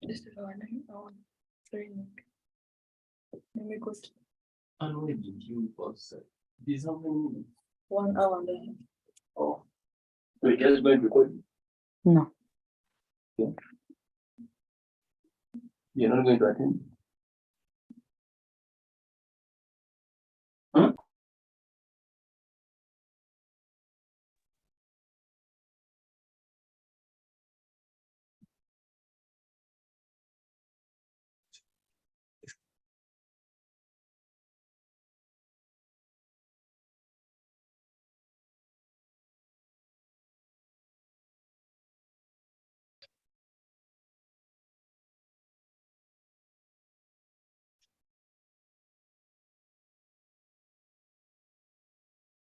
Just running on training. Maybe good. I know it you was these how many 1 hour then. oh so it has been recorded. No. Yeah. You're not going to attend. Huh?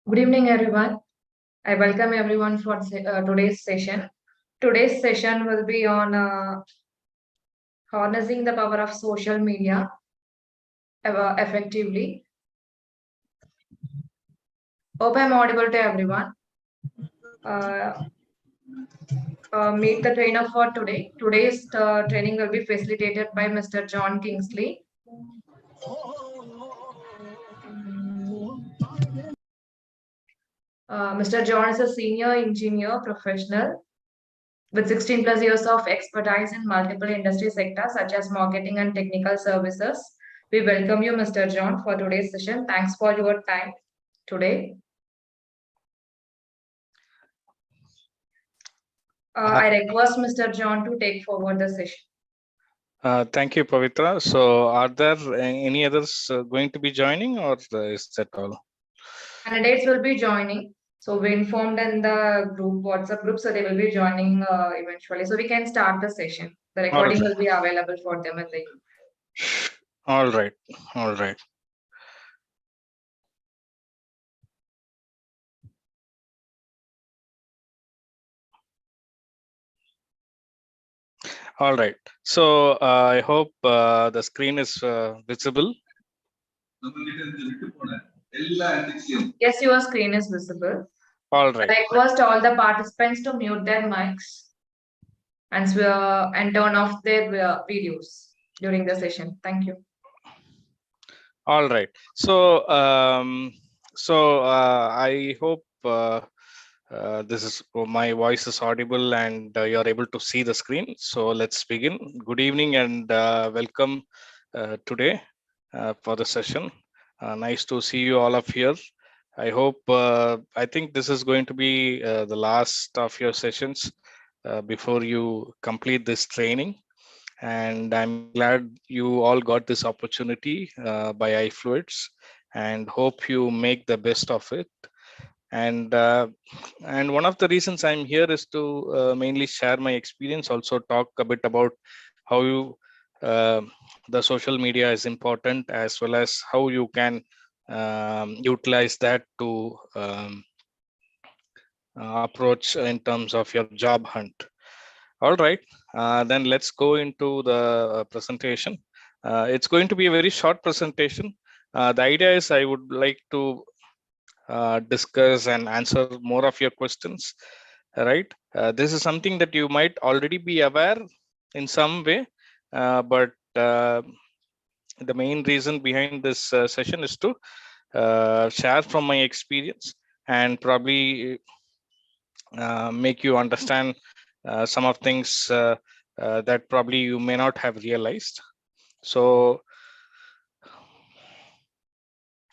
Good evening, everyone. I welcome everyone for today's session. Today's session will be on harnessing the power of social media effectively. Hope I'm audible to everyone. Meet the trainer for today. Today's training will be facilitated by Mr. John Kingsley. Mr. John is a senior engineer professional with 16 plus years of expertise in multiple industry sectors such as marketing and technical services. We welcome you, Mr. John, for today's session. Thanks for your time today. I request Mr. John to take forward the session. Thank you, Pavitra. So are there any others going to be joining, or is that all? Candidates will be joining. So we informed in the group, WhatsApp group, so they will be joining eventually. So we can start the session. The recording will be available for them in the. All right. All right. All right. So I hope the screen is visible. Yes, your screen is visible. All right. I request all the participants to mute their mics and turn off their videos during the session. Thank you. All right. So I hope this is my voice is audible and you're able to see the screen. So let's begin. Good evening and welcome today for the session. Nice to see you all up here. I hope I think this is going to be the last of your sessions before you complete this training. And I'm glad you all got this opportunity by iFluids, and hope you make the best of it. And one of the reasons I'm here is to mainly share my experience, also talk a bit about how you the social media is important, as well as how you can utilize that to approach in terms of your job hunt. All right, then let's go into the presentation. It's going to be a very short presentation. The idea is I would like to discuss and answer more of your questions. Right, this is something that you might already be aware in some way, but the main reason behind this session is to share from my experience and probably make you understand some of things that probably you may not have realized. So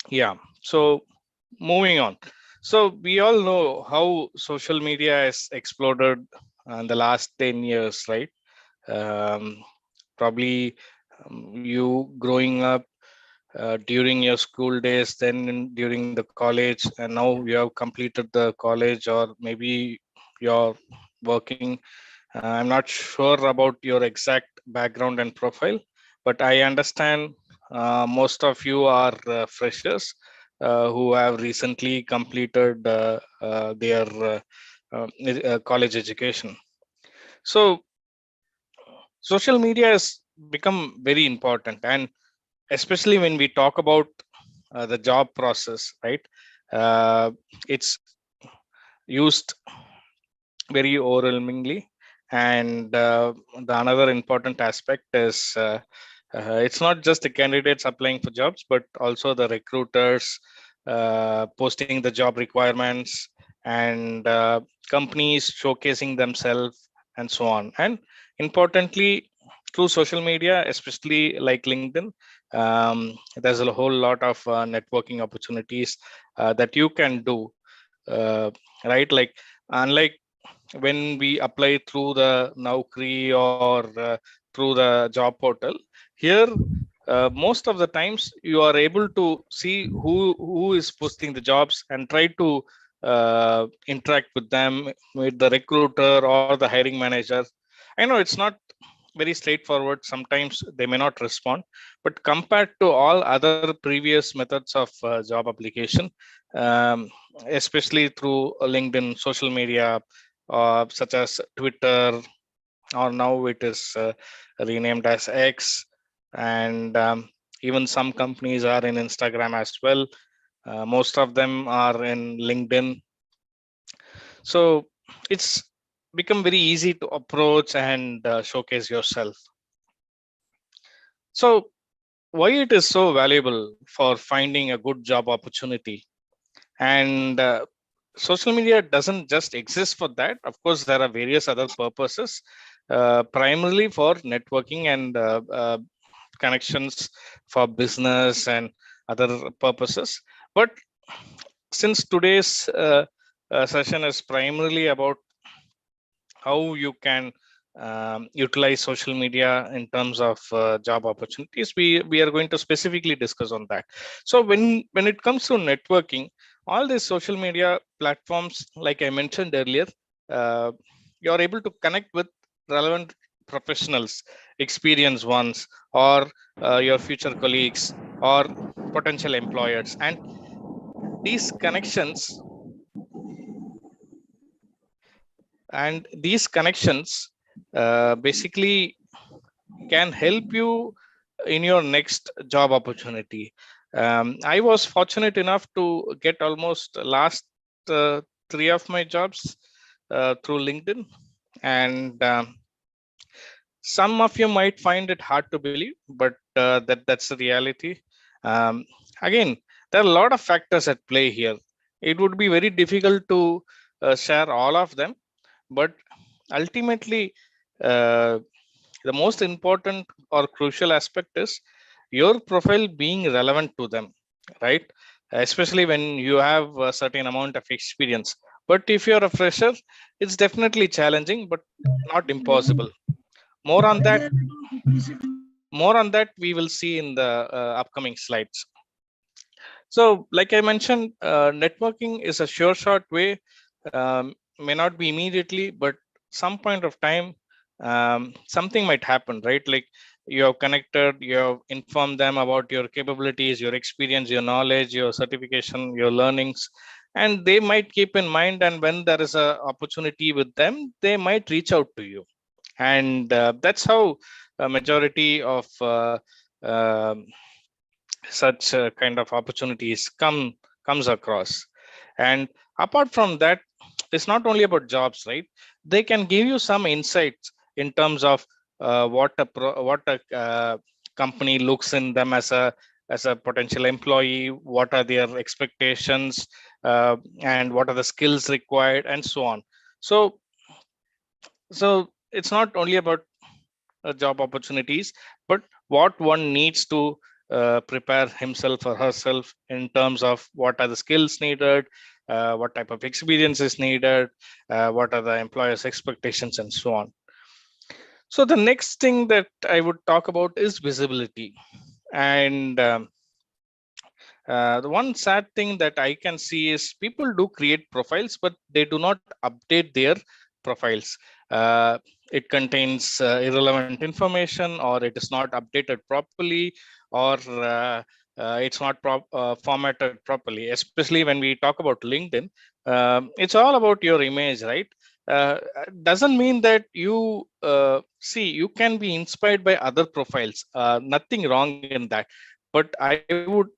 yeah, so moving on. So we all know how social media has exploded in the last 10 years, right? Probably you growing up during your school days, then during the college, and now you have completed the college, or maybe you're working. I'm not sure about your exact background and profile, but I understand most of you are freshers who have recently completed their college education. So social media has become very important, and especially when we talk about the job process, right? It's used very overwhelmingly, And the another important aspect is it's not just the candidates applying for jobs, but also the recruiters posting the job requirements, and companies showcasing themselves, and so on. And importantly, through social media, especially like LinkedIn, there's a whole lot of networking opportunities that you can do, right? Like, unlike when we apply through the Naukri or through the job portal, here most of the times you are able to see who is posting the jobs and try to interact with them, with the recruiter or the hiring manager. I know it's not very straightforward. Sometimes they may not respond, but compared to all other previous methods of job application, um, especially through LinkedIn, social media, such as Twitter, or now it is renamed as X, and even some companies are in Instagram as well. Most of them are in LinkedIn. So it's become very easy to approach and showcase yourself. So why it is so valuable for finding a good job opportunity? And social media doesn't just exist for that. Of course, there are various other purposes, primarily for networking and connections for business and other purposes. But since today's session is primarily about how you can utilize social media in terms of job opportunities, we are going to specifically discuss on that. So when it comes to networking, all these social media platforms, like I mentioned earlier, you're able to connect with relevant professionals, experienced ones, or your future colleagues or potential employers. And these connections basically can help you in your next job opportunity. I was fortunate enough to get almost last 3 of my jobs through LinkedIn, and some of you might find it hard to believe, but that's the reality. Again, there are a lot of factors at play here. It would be very difficult to share all of them, but ultimately, the most important or crucial aspect is your profile being relevant to them, right? Especially when you have a certain amount of experience. But if you're a fresher, it's definitely challenging, but not impossible. More on that, we will see in the upcoming slides. So, like I mentioned, networking is a sure shot way. May not be immediately, but some point of time, something might happen, right? Like, you have connected, you have informed them about your capabilities, your experience, your knowledge, your certification, your learnings, and they might keep in mind. And when there is a opportunity with them, they might reach out to you. And that's how a majority of such kind of opportunities comes across. And apart from that, it's not only about jobs, right? They can give you some insights in terms of what a company looks in them as a potential employee, what are their expectations, and what are the skills required, and so on. So it's not only about job opportunities, but what one needs to prepare himself or herself in terms of what are the skills needed, what type of experience is needed, what are the employer's expectations, and so on. So the next thing that I would talk about is visibility. And the one sad thing that I can see is people do create profiles, but they do not update their profiles. It contains irrelevant information, or it is not updated properly, or it's not formatted properly. Especially when we talk about LinkedIn, it's all about your image, right? Doesn't mean that you see, you can be inspired by other profiles. Nothing wrong in that, but I would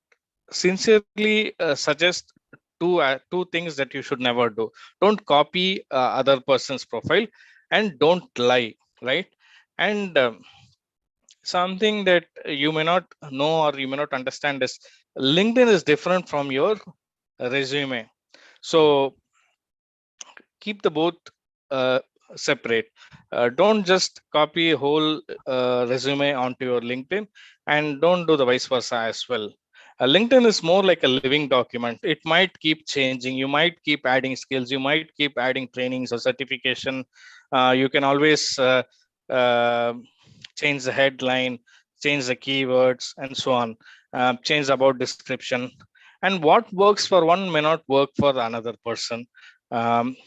sincerely suggest two things that you should never do. Don't copy other person's profile. and don't lie, right? And something that you may not know or you may not understand is LinkedIn is different from your resume. So keep the both uh, separate. Don't just copy a whole resume onto your LinkedIn, and don't do the vice versa as well. LinkedIn is more like a living document. It might keep changing. You might keep adding skills. You might keep adding trainings or certification. You can always uh, change the headline, change the keywords, and so on. Change the about description. And what works for one may not work for another person.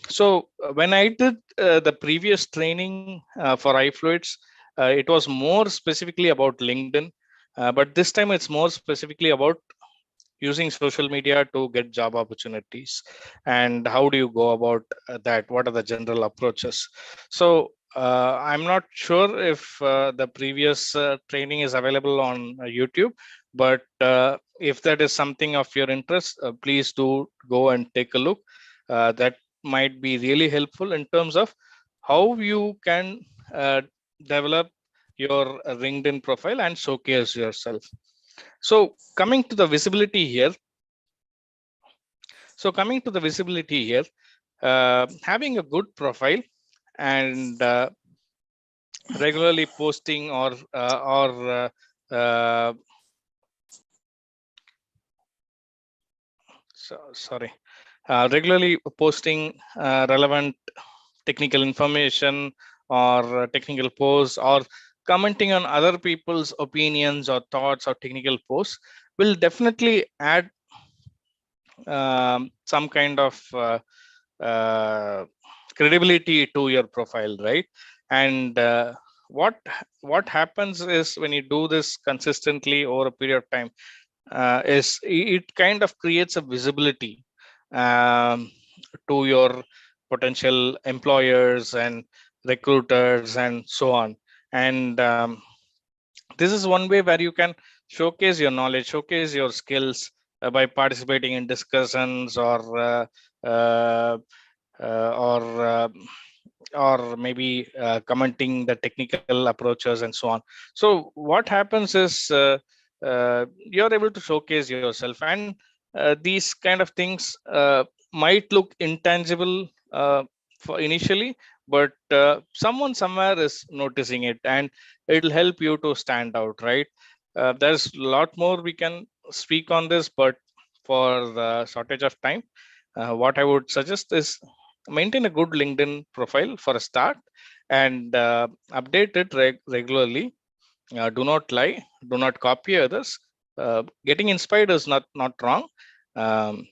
So when I did the previous training for iFluids, it was more specifically about LinkedIn, but this time it's more specifically about using social media to get job opportunities. And how do you go about that? What are the general approaches? So I'm not sure if the previous training is available on YouTube, but if that is something of your interest, please do go and take a look. That might be really helpful in terms of how you can develop your LinkedIn profile and showcase yourself. So coming to the visibility here. Having a good profile and regularly posting regularly posting relevant technical information or technical posts, or commenting on other people's opinions or thoughts or technical posts will definitely add some kind of uh, credibility to your profile, right? And what happens is, when you do this consistently over a period of time, is it kind of creates a visibility um, to your potential employers and recruiters and so on. And this is one way where you can showcase your knowledge, showcase your skills by participating in discussions, uh, or uh, or maybe commenting the technical approaches and so on. So what happens is, you're able to showcase yourself, and these kind of things might look intangible for initially, but someone somewhere is noticing it, and it'll help you to stand out, right? There's a lot more we can speak on this, but for the shortage of time, what I would suggest is maintain a good LinkedIn profile for a start, and update it regularly. Do not lie, do not copy others. Getting inspired is not wrong, um,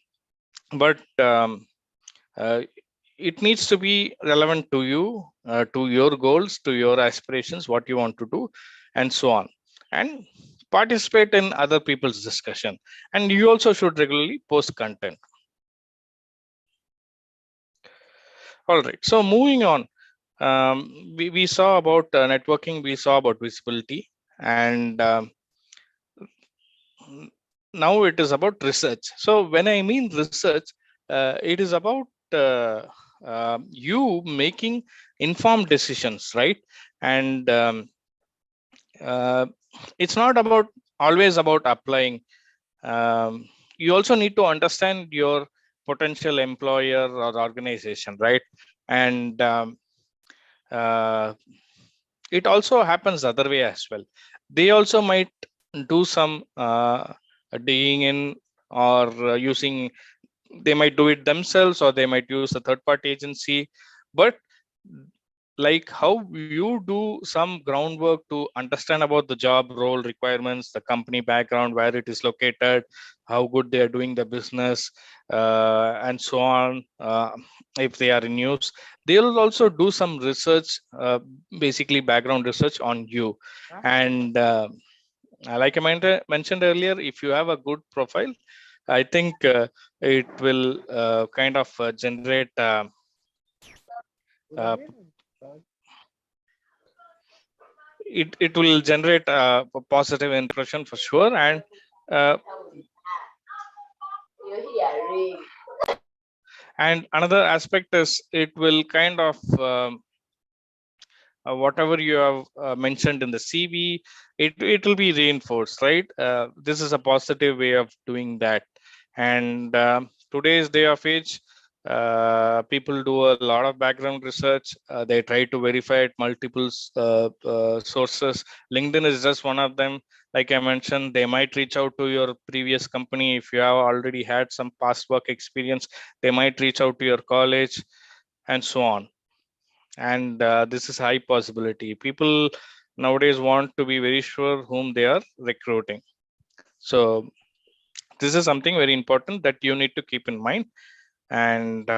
but uh, it needs to be relevant to you, to your goals, to your aspirations, what you want to do, and so on. And participate in other people's discussion. And you also should regularly post content. All right, so moving on, we saw about networking, we saw about visibility, and now it is about research. So when I mean research, it is about you making informed decisions, right? And it's not about always about applying. You also need to understand your potential employer or organization, right? And it also happens the other way as well. They also might do some digging in, or using, they might do it themselves, or they might use a third-party agency. But like how you do some groundwork to understand about the job role requirements, the company background, where it is located, how good they are doing the business, and so on. If they are in use, they will also do some research, basically background research on you. And like I mentioned earlier, if you have a good profile, I think it will kind of generate uh, it will generate a positive impression for sure. And uh, and another aspect is, it will kind of whatever you have mentioned in the CV, it will be reinforced, right? This is a positive way of doing that. And today's day of age, people do a lot of background research. They try to verify at multiple sources. LinkedIn is just one of them. Like I mentioned, they might reach out to your previous company. If you have already had some past work experience, they might reach out to your college and so on. And this is high possibility. People nowadays want to be very sure whom they are recruiting. So this is something very important that you need to keep in mind. And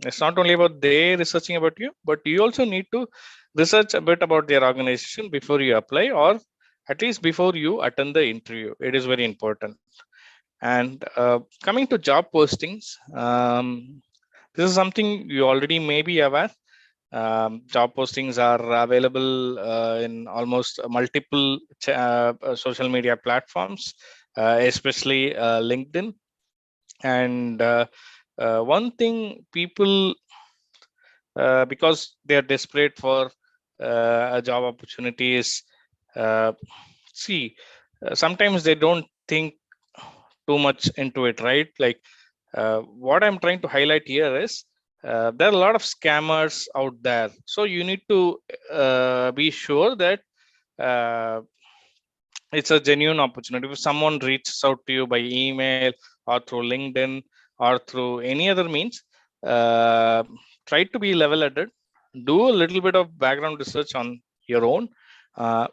it's not only about they researching about you, but you also need to research a bit about their organization before you apply, or at least before you attend the interview. It is very important. And coming to job postings, this is something you already may be aware. Job postings are available in almost multiple social media platforms, especially LinkedIn. And one thing people, because they are desperate for a job opportunity, is sometimes they don't think too much into it, right? Like what I'm trying to highlight here is there are a lot of scammers out there. So you need to be sure that it's a genuine opportunity. If someone reaches out to you by email or through LinkedIn or through any other means, try to be level-headed. Do a little bit of background research on your own.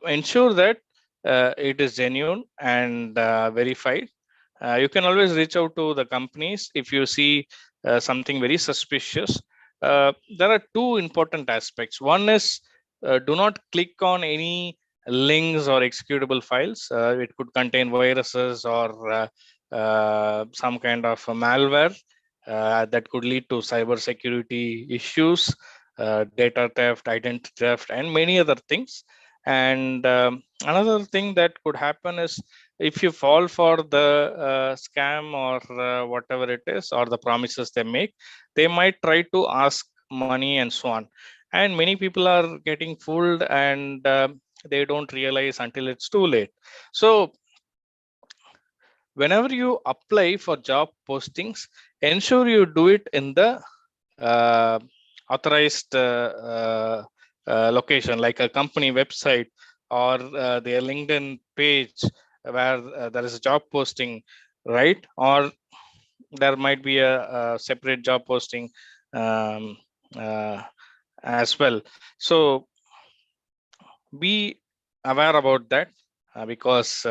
Ensure that it is genuine and verified. You can always reach out to the companies if you see something very suspicious. There are two important aspects. One is do not click on any links or executable files. It could contain viruses or some kind of malware that could lead to cyber security issues, data theft, identity theft, and many other things. And another thing that could happen is if you fall for the scam or whatever it is, or the promises they make, they might try to ask money and so on. And many people are getting fooled, and they don't realize until it's too late. So whenever you apply for job postings, ensure you do it in the authorized location, like a company website or their LinkedIn page where there is a job posting, right? Or there might be a separate job posting as well. So be aware about that, because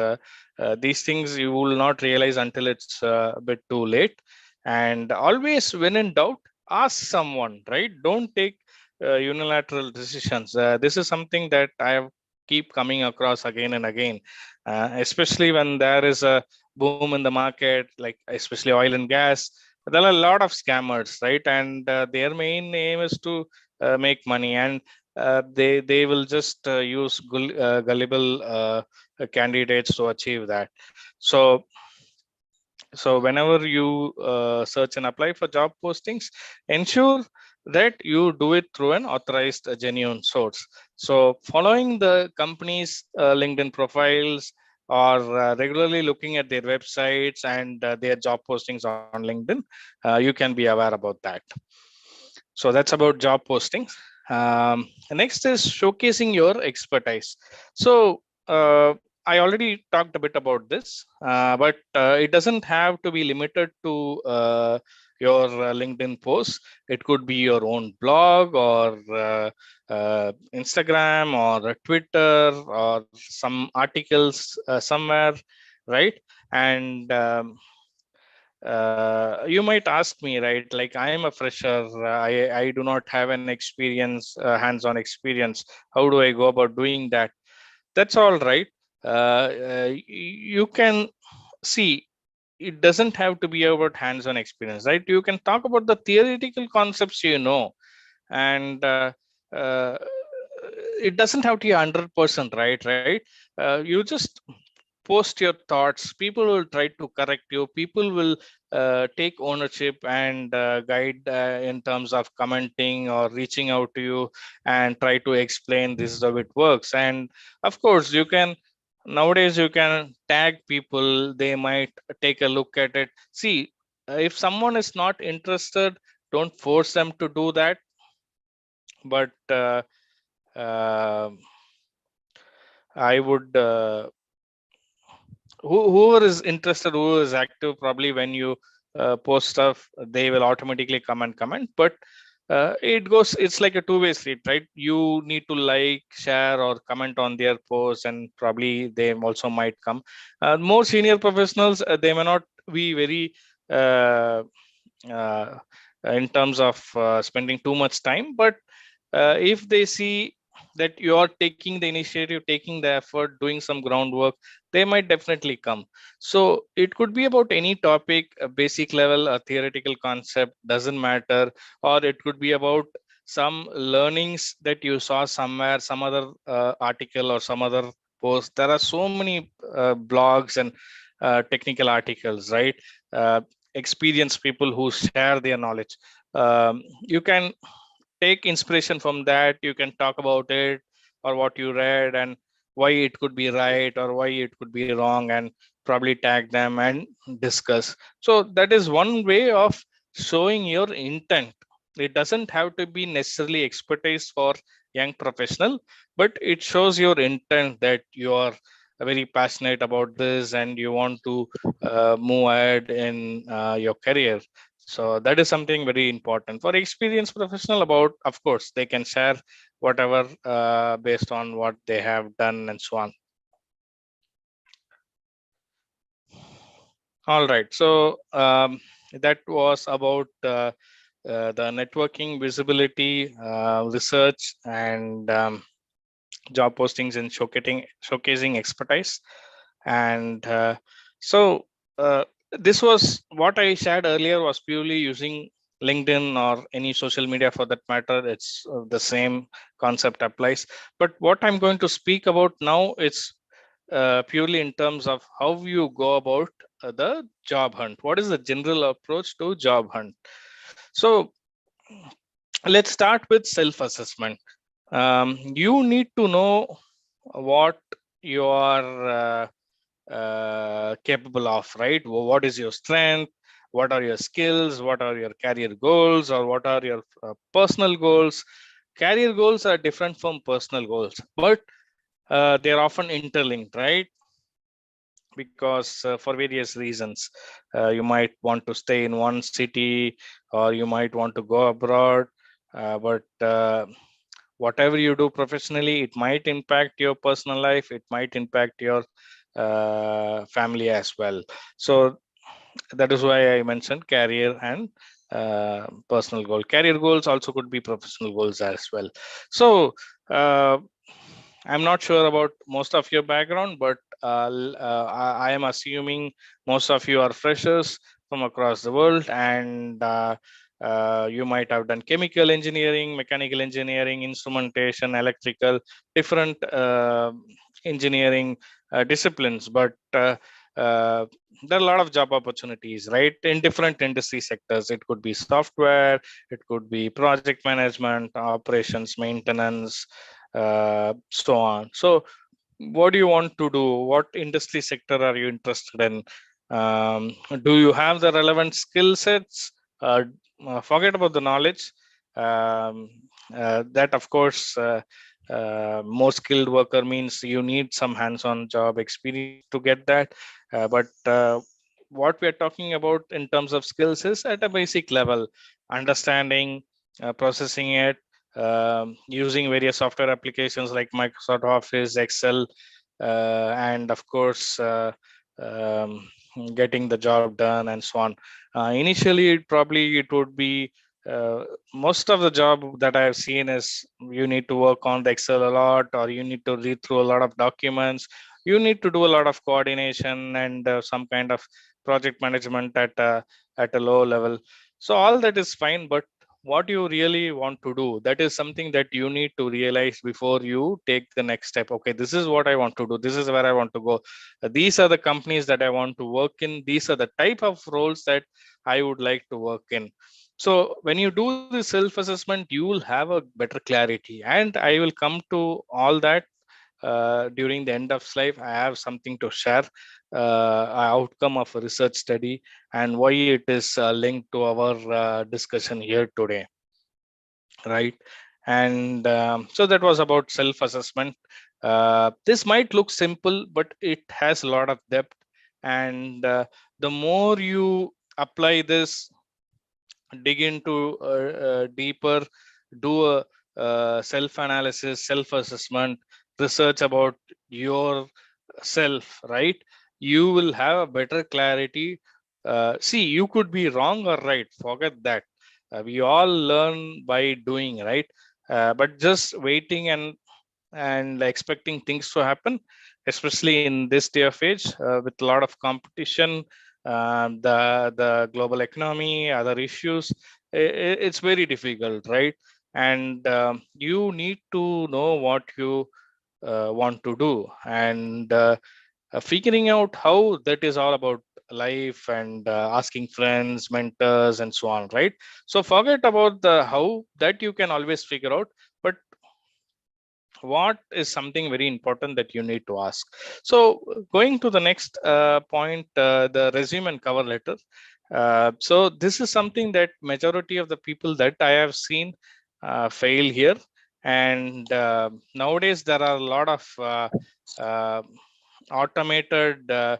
these things you will not realize until it's a bit too late. And always, when in doubt, ask someone, right? Don't take unilateral decisions. This is something that I have keep coming across again and again, especially when there is a boom in the market, like especially oil and gas. There are a lot of scammers, right? And their main aim is to make money, and they will just use gullible candidates to achieve that. So whenever you search and apply for job postings, ensure that you do it through an authorized genuine source. So following the company's LinkedIn profiles, or regularly looking at their websites and their job postings on LinkedIn, you can be aware about that. So that's about job postings. Next is showcasing your expertise. So I already talked a bit about this, but it doesn't have to be limited to your LinkedIn posts. It could be your own blog, or Instagram, or Twitter, or some articles somewhere, right? And you might ask me, right, like I am a fresher, I do not have an experience, hands-on experience. How do I go about doing that? That's all right. You can see, it doesn't have to be about hands-on experience, right? You can talk about the theoretical concepts, and it doesn't have to be 100%, right? You just post your thoughts. People will try to correct you. People will take ownership and guide in terms of commenting or reaching out to you and try to explain this is how it works. And of course, you can nowadays you can tag people. They might take a look at it. See, if someone is not interested, don't force them to do that. But I would whoever is interested, who is active, probably when you post stuff, they will automatically come and comment. But it's like a two-way street, right? You need to like, share, or comment on their posts, and probably they also might come. More senior professionals, they may not be very in terms of spending too much time, but if they see that you are taking the initiative, taking the effort, doing some groundwork, they might definitely come. So it could be about any topic, a basic level, a theoretical concept, doesn't matter. Or it could be about some learnings that you saw somewhere, some other article or some other post. There are so many blogs and technical articles, right? Experienced people who share their knowledge. You can take inspiration from that. You can talk about it, or what you read, and why it could be right or why it could be wrong, and probably tag them and discuss. So that is one way of showing your intent. It doesn't have to be necessarily expertise for young professional, but it shows your intent that you are very passionate about this and you want to move ahead in your career. So that is something very important for experienced professional. About, of course, they can share whatever based on what they have done and so on. All right, so that was about the networking, visibility, research, and job postings and showcasing expertise. And so this was what I shared earlier, was purely using LinkedIn or any social media for that matter. It's the same concept applies. But what I'm going to speak about now, it's purely in terms of how you go about the job hunt. What is the general approach to job hunt? So let's start with self-assessment. You need to know what you are capable of, right? What is your strength? What are your skills? What are your career goals? Or what are your personal goals? Career goals are different from personal goals, but they're often interlinked, right? Because for various reasons, you might want to stay in one city, or you might want to go abroad. But whatever you do professionally, it might impact your personal life. It might impact your family as well. So that is why I mentioned career and personal goal. Career goals also could be professional goals as well. So I'm not sure about most of your background, but I am assuming most of you are freshers from across the world, and you might have done chemical engineering, mechanical engineering, instrumentation, electrical, different engineering disciplines. But there are a lot of job opportunities, right, in different industry sectors. It could be software, it could be project management, operations, maintenance, so on. So what do you want to do? What industry sector are you interested in? Do you have the relevant skill sets? Forget about the knowledge. That, of course, more skilled worker means you need some hands-on job experience to get that. But what we are talking about in terms of skills is at a basic level, understanding, processing it, using various software applications like Microsoft Office, Excel, and of course, getting the job done and so on. Initially, it would be most of the job that I've seen is you need to work on the Excel a lot, or you need to read through a lot of documents. You need to do a lot of coordination and some kind of project management at a low level. So all that is fine, but what you really want to do. That is something that you need to realize before you take the next step. Okay, this is what I want to do, this is where I want to go, these are the companies that I want to work in, these are the type of roles that I would like to work in. So when you do the self assessment, you will have a better clarity, and I will come to all that during the end of life. I have something to share, outcome of a research study, and why it is linked to our discussion here today, right? And so that was about self assessment. This might look simple, but it has a lot of depth, and the more you apply this, dig into deeper, do a self analysis, self assessment, research about your self, right? You will have a better clarity. See, you could be wrong or right, forget that. We all learn by doing, right? But just waiting and expecting things to happen, especially in this day of age, with a lot of competition, the global economy, other issues, it's very difficult, right? And you need to know what you want to do, and figuring out how that is all about life, and asking friends, mentors, and so on, right? So forget about the how, that you can always figure out, but what is something very important that you need to ask. So going to the next point, the resume and cover letter. So this is something that majority of the people that I have seen fail here. And nowadays there are a lot of uh, automated uh,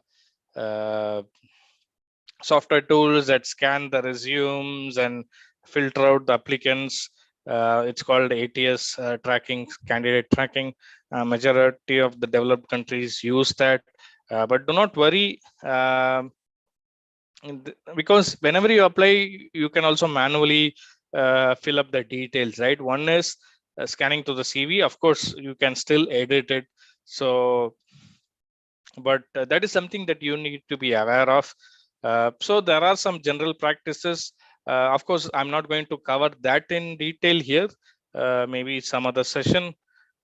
software tools that scan the resumes and filter out the applicants. It's called ATS tracking, candidate tracking. Majority of the developed countries use that, but do not worry, because whenever you apply, you can also manually fill up the details, right? One is scanning to the CV. Of course, you can still edit it. So, but that is something that you need to be aware of. So there are some general practices. Of course, I'm not going to cover that in detail here, maybe some other session.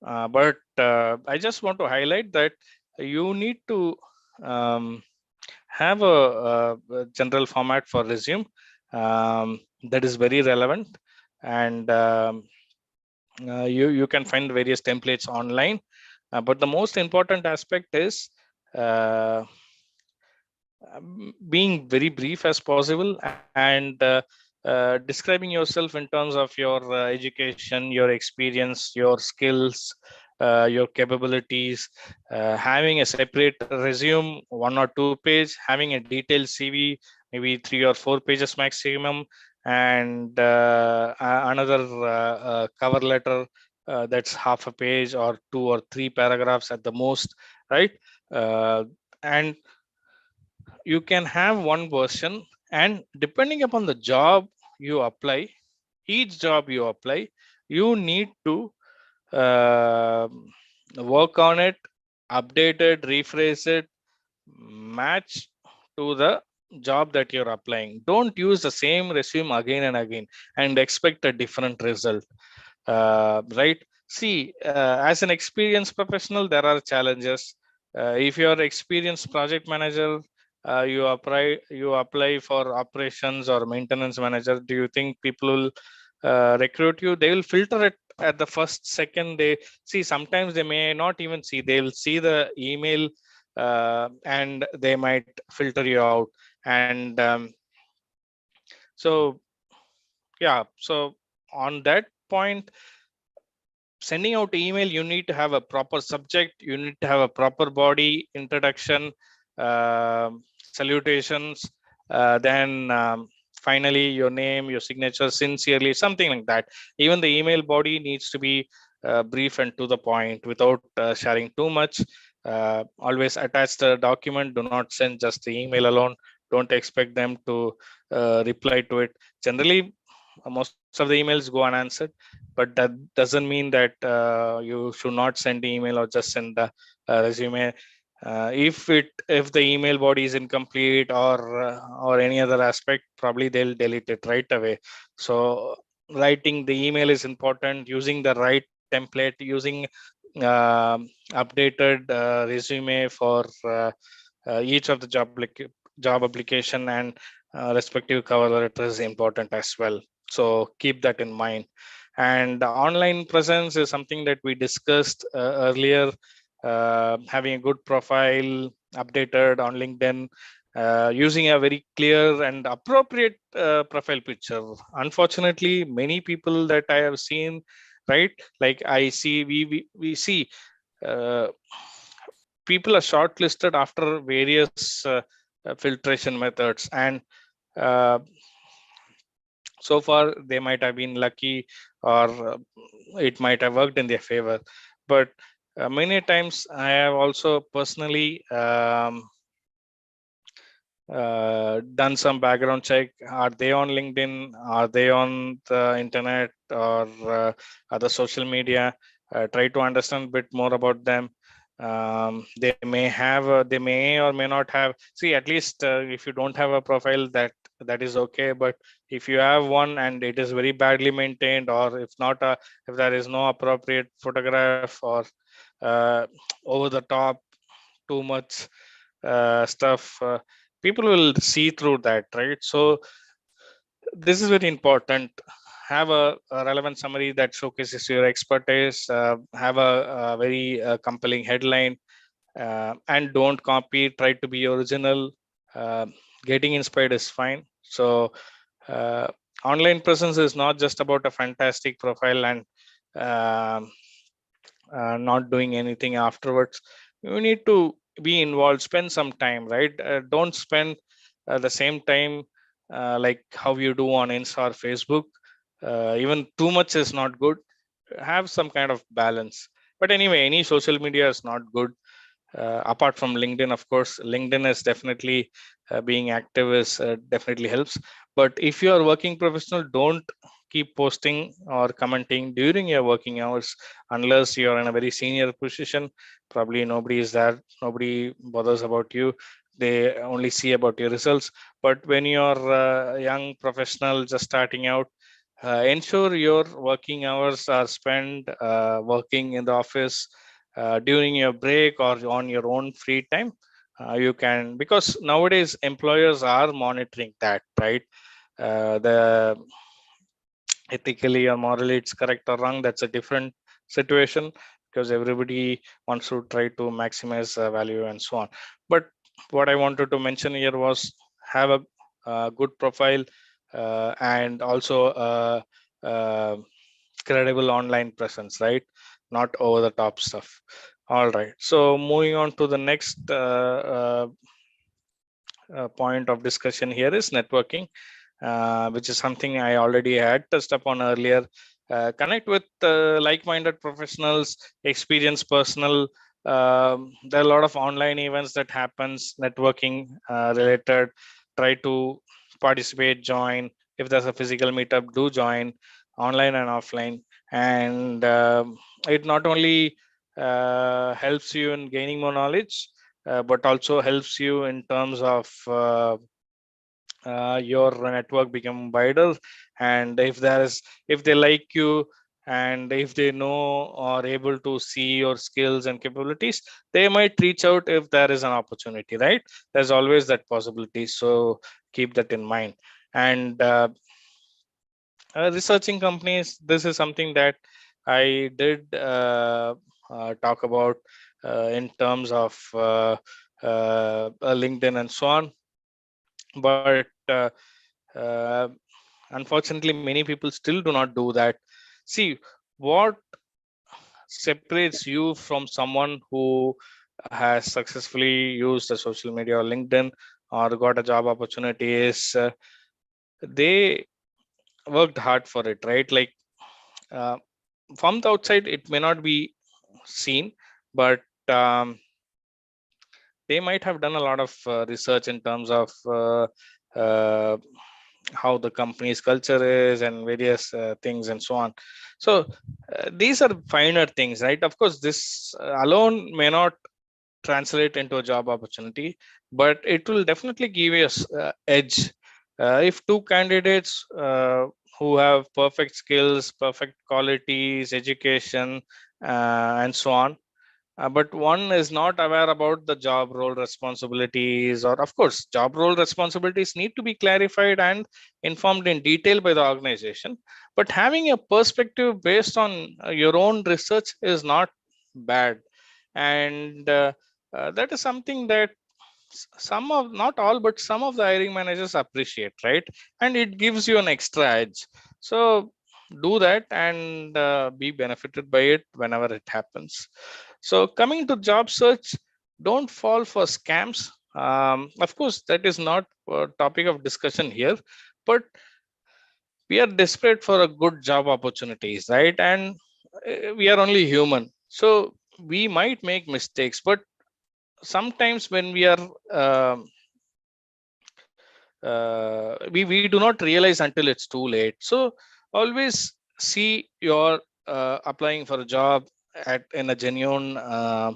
But I just want to highlight that you need to have a general format for resume that is very relevant. And you can find various templates online. But the most important aspect is being very brief as possible, and describing yourself in terms of your education, your experience, your skills, your capabilities, having a separate resume, 1 or 2 page, having a detailed CV, maybe 3 or 4 pages maximum, and another cover letter that's half a page or 2 or 3 paragraphs at the most, right? And you can have one version, and depending upon the job you apply, each job you apply, you need to uh, work on it, update it, rephrase it, match to the job that you're applying. Don't use the same resume again and again and expect a different result, right? See, as an experienced professional, there are challenges. If you're experienced project manager, you apply for operations or maintenance manager, do you think people will recruit you? They will filter it at the first second. They see, sometimes they may not even see, they will see the email, and they might filter you out. And so yeah, so on that point, sending out email, you need to have a proper subject, you need to have a proper body, introduction, salutations, then finally your name, your signature, sincerely, something like that. Even the email body needs to be brief and to the point, without sharing too much. Always attach the document, do not send just the email alone. Don't expect them to reply to it. Generally, most of the emails go unanswered, but that doesn't mean that you should not send email or just send the resume. If the email body is incomplete or any other aspect, probably they'll delete it right away. So writing the email is important, using the right template, using updated resume for each of the job application, and respective cover letter is important as well. So keep that in mind. And online presence is something that we discussed earlier. Having a good profile updated on LinkedIn, using a very clear and appropriate profile picture. Unfortunately, many people that I have seen, right, like I see, we see uh, people are shortlisted after various filtration methods, and uh, so far they might have been lucky, or it might have worked in their favor. But many times I have also personally done some background check. Are they on LinkedIn? Are they on the internet or other social media? Try to understand a bit more about them. They may have, they may or may not have. See, at least if you don't have a profile, that is okay. But if you have one and it is very badly maintained, or if not, if there is no appropriate photograph, or uh, over the top, too much stuff. People will see through that, right? So this is very important. Have a relevant summary that showcases your expertise. Have a very compelling headline, and don't copy. Try to be original. Uh, Getting inspired is fine. So uh, online presence is not just about a fantastic profile and um not doing anything afterwards. You need to be involved, spend some time, right? Don't spend the same time like how you do on Insta or Facebook. Even too much is not good. Have some kind of balance. But anyway, any social media is not good. Apart from LinkedIn, of course, LinkedIn is definitely being active is definitely helps. But if you are working professional, don't keep posting or commenting during your working hours, unless you are in a very senior position. Probably nobody is there, nobody bothers about you. They only see about your results. But when you're a young professional just starting out, ensure your working hours are spent working in the office, during your break or on your own free time. You can, because nowadays employers are monitoring that, right? The ethically or morally it's correct or wrong, that's a different situation, because everybody wants to try to maximize value and so on. But what I wanted to mention here was, have a good profile, and also a credible online presence, right? Not over the top stuff. All right, so moving on to the next point of discussion here is networking, which is something I already had touched upon earlier. Connect with like-minded professionals, experienced personal. There are a lot of online events that happens, networking related. Try to participate, join. If there's a physical meetup, do join, online and offline. And it not only helps you in gaining more knowledge, but also helps you in terms of your network become wider. And if they like you, and if they know or able to see your skills and capabilities, they might reach out if there is an opportunity, right? There's always that possibility, so keep that in mind. And researching companies, this is something that I did talk about in terms of LinkedIn and so on. But uh, unfortunately, many people still do not do that. See, what separates you from someone who has successfully used the social media or LinkedIn or got a job opportunity is they worked hard for it, right? Like uh, from the outside, it may not be seen, but they might have done a lot of research in terms of uh, how the company's culture is and various things and so on. So these are finer things, right? Of course, this alone may not translate into a job opportunity, but it will definitely give you a edge. If two candidates who have perfect skills, perfect qualities, education, and so on. But one is not aware about the job role responsibilities, or of course, job role responsibilities need to be clarified and informed in detail by the organization. But having a perspective based on your own research is not bad. And that is something that some of, not all, but some of the hiring managers appreciate, right? And it gives you an extra edge. So do that and be benefited by it whenever it happens. So coming to job search, don't fall for scams. Of course, that is not a topic of discussion here, but we are desperate for a good job opportunities, right? And we are only human, so we might make mistakes, but sometimes when we are we do not realize until it's too late. So always see your applying for a job at in a genuine uh,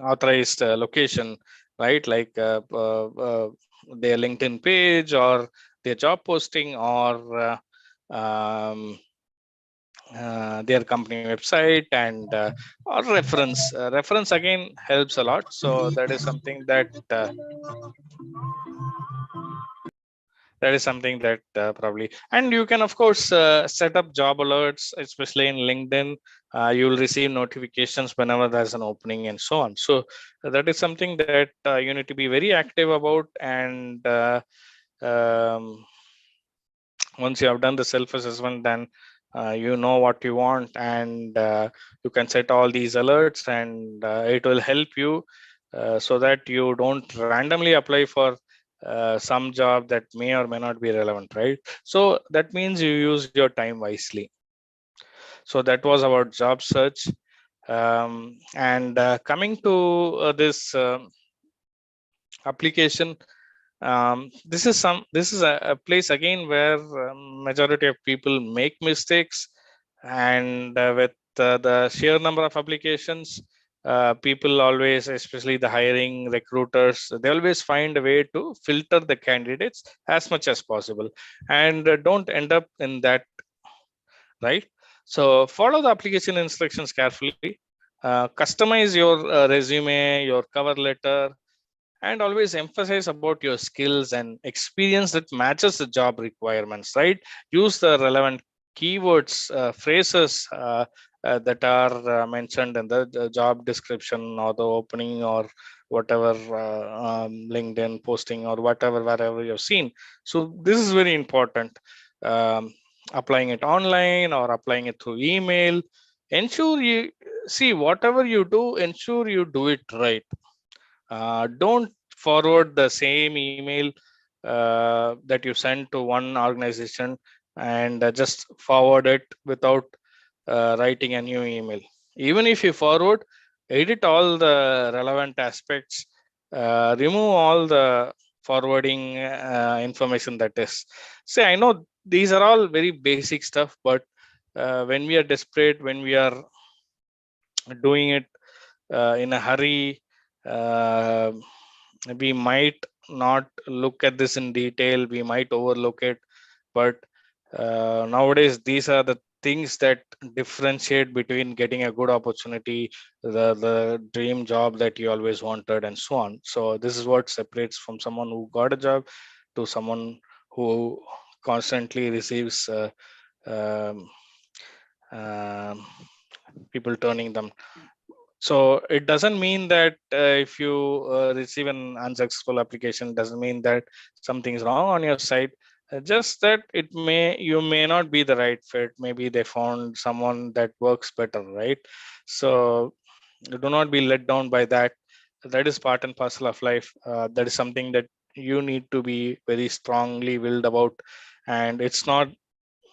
authorized location, right? Like their LinkedIn page or their job posting, or their company website, and or reference. Reference again helps a lot. So that is something that probably, and you can of course set up job alerts, especially in LinkedIn. You will receive notifications whenever there's an opening and so on. So that is something that you need to be very active about. And um, once you have done the self-assessment, then you know what you want, and you can set all these alerts, and it will help you so that you don't randomly apply for some job that may or may not be relevant, right? So that means you use your time wisely. So that was about job search. And coming to this application, this is a place again where majority of people make mistakes. And with the sheer number of applications, people always, especially the hiring recruiters, they always find a way to filter the candidates as much as possible, and don't end up in that, right? So follow the application instructions carefully, customize your resume, your cover letter, and always emphasize about your skills and experience that matches the job requirements, right? Use the relevant keywords, phrases that are mentioned in the job description or the opening, or whatever LinkedIn posting, or whatever, wherever you've seen. So this is very important. Applying it online or applying it through email, ensure you see, whatever you do, ensure you do it right. Don't forward the same email that you send to one organization, and just forward it without writing a new email. Even if you forward, edit all the relevant aspects, remove all the forwarding information that is. See, I know these are all very basic stuff, but when we are desperate, when we are doing it in a hurry, uh, we might not look at this in detail, we might overlook it. But nowadays, these are the things that differentiate between getting a good opportunity, the dream job that you always wanted, and so on. So this is what separates from someone who got a job to someone who constantly receives um, um, people turning them. So it doesn't mean that if you receive an unsuccessful application, doesn't mean that something's wrong on your side. Just that you may not be the right fit. Maybe they found someone that works better, right? So do not be let down by that. That is part and parcel of life. That is something that you need to be very strongly willed about. And it's not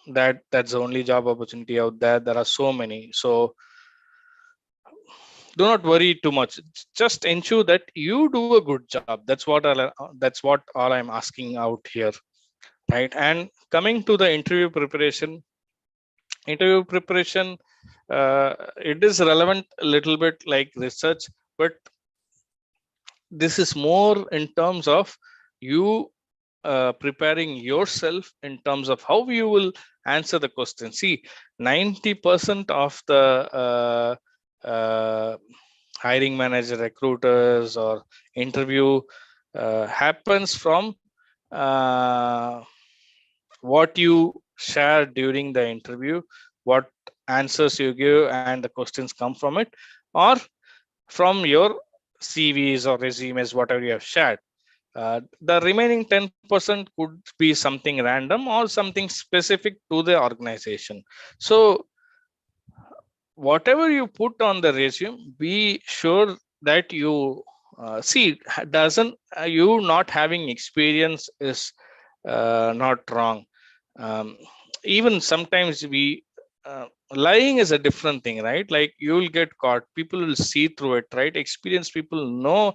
that that's the only job opportunity out there. There are so many. So do not worry too much. Just ensure that you do a good job. That's what all I'm asking out here, right? And coming to the interview preparation, it is relevant a little bit like research, but this is more in terms of you preparing yourself in terms of how you will answer the question. See, 90% of the hiring manager, recruiters, or interview happens from what you share during the interview, what answers you give, and the questions come from it, or from your CVs or resumes, whatever you have shared. The remaining 10% could be something random or something specific to the organization. So whatever you put on the resume, be sure that you see, doesn't you not having experience is not wrong. um, Even sometimes we lying is a different thing, right? Like, you will get caught, people will see through it, right? Experienced people know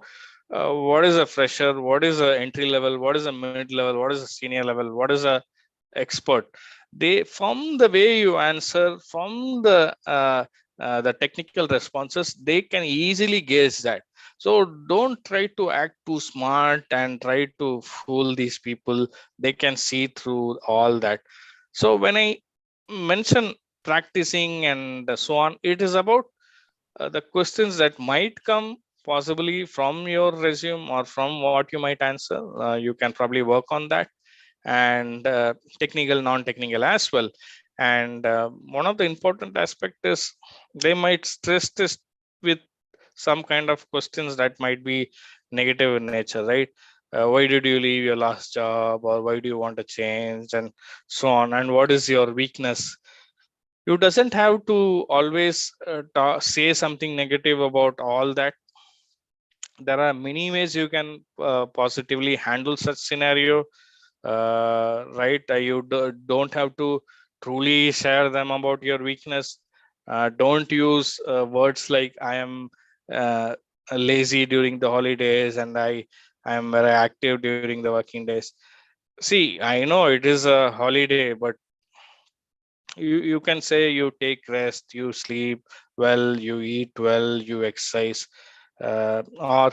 what is a fresher, what is a entry level, what is a mid level, what is a senior level, what is a expert. They, from the way you answer, from the technical responses, they can easily gauge that. So don't try to act too smart and try to fool these people. They can see through all that. So when I mention practicing and so on, it is about the questions that might come possibly from your resume or from what you might answer. You can probably work on that, and technical, non-technical as well. And one of the important aspect is they might stress this with some kind of questions that might be negative in nature, right? Why did you leave your last job, or why do you want to change, and so on, and what is your weakness? You doesn't have to always say something negative about all that. There are many ways you can positively handle such scenario, right? Don't have to truly share them about your weakness. Don't use words like I am uh, lazy during the holidays and I am very active during the working days. See, I know it is a holiday, but you can say you take rest, you sleep well, you eat well, you exercise, or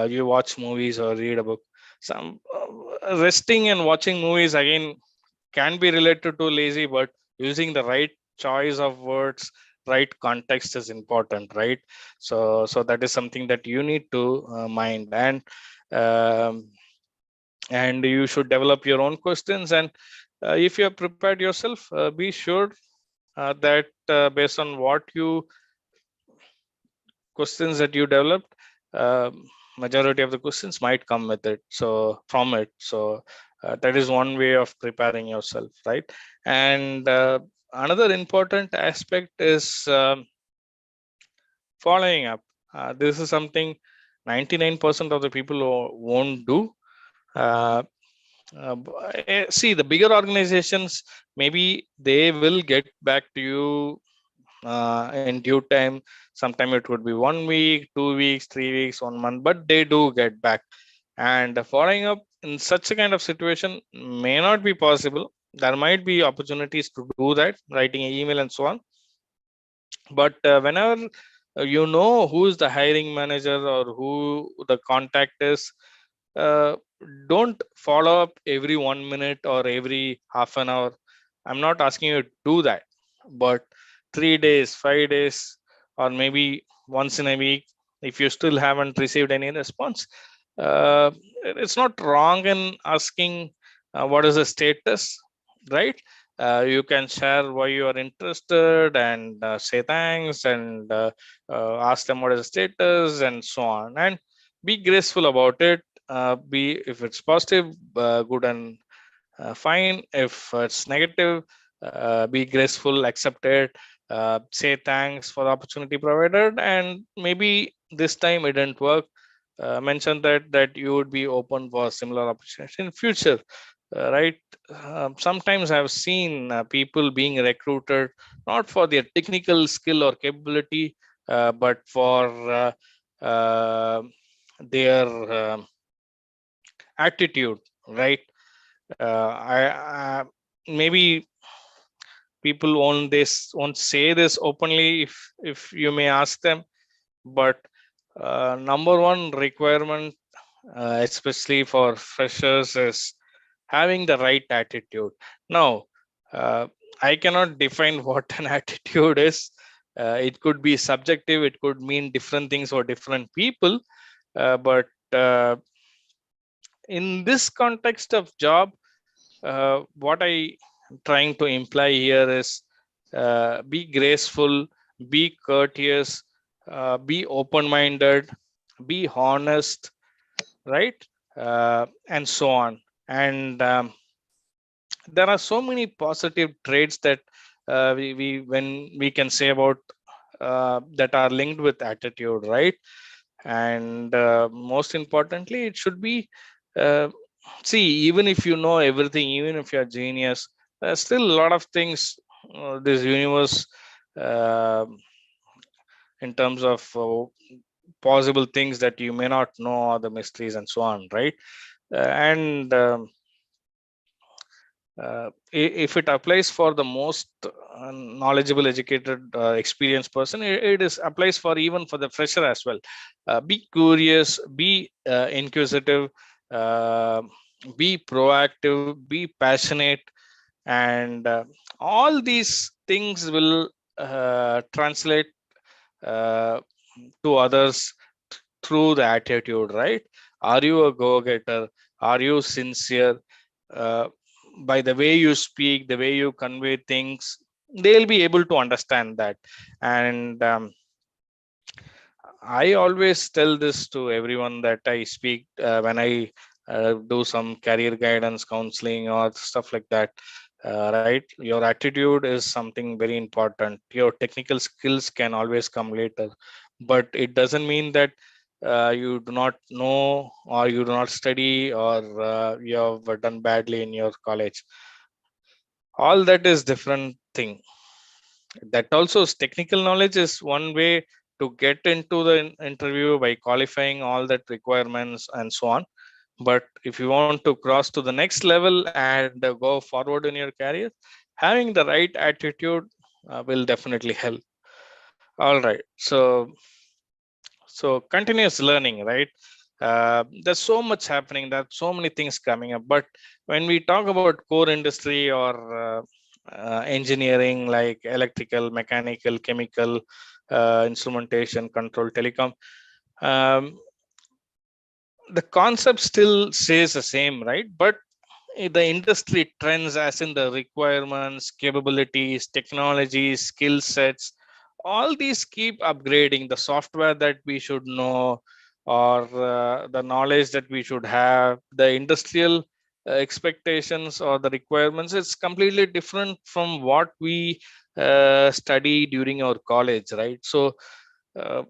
you watch movies or read a book. Some resting and watching movies again can be related to lazy, but using the right choice of words, right context is important, right? So that is something that you need to mind. Um, and you should develop your own questions. And if you have prepared yourself, be sure that based on what you questions that you developed, majority of the questions might come with it, so from it. So that is one way of preparing yourself, right? And another important aspect is following up. This is something 99% of the people won't do. uh, See, the bigger organizations, maybe they will get back to you in due time. Sometime it would be 1 week, 2 weeks, 3 weeks, 1 month, but they do get back. And following up in such a kind of situation may not be possible. There might be opportunities to do that, writing an email and so on. But whenever you know who is the hiring manager or who the contact is, uh, don't follow up every 1 minute or every half an hour. I'm not asking you to do that, but 3 days, 5 days, or maybe once in a week, if you still haven't received any response, it's not wrong in asking what is the status, right? You can share why you are interested and say thanks, and ask them what is the status and so on, and be graceful about it. Be, if it's positive, good and fine. If it's negative, be graceful, accept it, say thanks for the opportunity provided, and maybe this time it didn't work. Mention that you would be open for similar opportunities in future, right? Sometimes I've seen people being recruited not for their technical skill or capability, but for uh, their attitude, right? I maybe people won't say this openly, if you may ask them, but number one requirement, especially for freshers, is having the right attitude. Now, I cannot define what an attitude is. It could be subjective, it could mean different things for different people. But in this context of job, what I am trying to imply here is be graceful, be courteous, be open-minded, be honest, right? And so on. And there are so many positive traits that we can say about that are linked with attitude, right? And most importantly, it should be see, even if you know everything, even if you're genius, there's still a lot of things this universe uh, in terms of possible things that you may not know, or the mysteries and so on, right? And if it applies for the most knowledgeable, educated, experienced person, it is applies for even for the fresher as well. Be curious, be inquisitive, uh, be proactive, be passionate, and all these things will translate uh, to others through the attitude, right? Are you a go-getter? Are you sincere? uh, by the way you speak, the way you convey things, they'll be able to understand that. And I always tell this to everyone that I speak when I do some career guidance counseling or stuff like that. Right, your attitude is something very important. Your technical skills can always come later, but it doesn't mean that you do not know, or you do not study, or you have done badly in your college. All that is different thing. That also is technical knowledge is one way to get into the interview by qualifying all that requirements and so on. But if you want to cross to the next level and go forward in your career, having the right attitude will definitely help. All right, so continuous learning, right? There's so much happening, there's so many things coming up. But when we talk about core industry or engineering, like electrical, mechanical, chemical, instrumentation, control, telecom, um, the concept still stays the same, right? But the industry trends, as in the requirements, capabilities, technologies, skill sets, all these keep upgrading. The software that we should know, or the knowledge that we should have, the industrial expectations or the requirements, it's completely different from what we study during our college, right? So uh,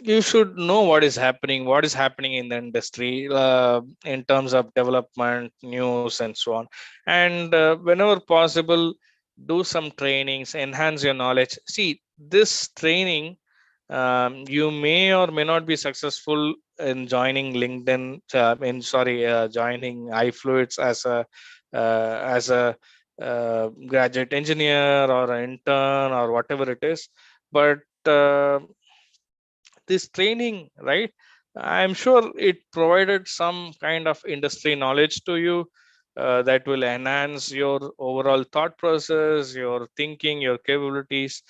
you should know what is happening in the industry, in terms of development, news, and so on. And whenever possible, do some trainings, enhance your knowledge. See, this training, you may or may not be successful in joining LinkedIn, joining iFluids as a graduate engineer or an intern or whatever it is. But this training, right, I'm sure it provided some kind of industry knowledge to you that will enhance your overall thought process, your thinking, your capabilities.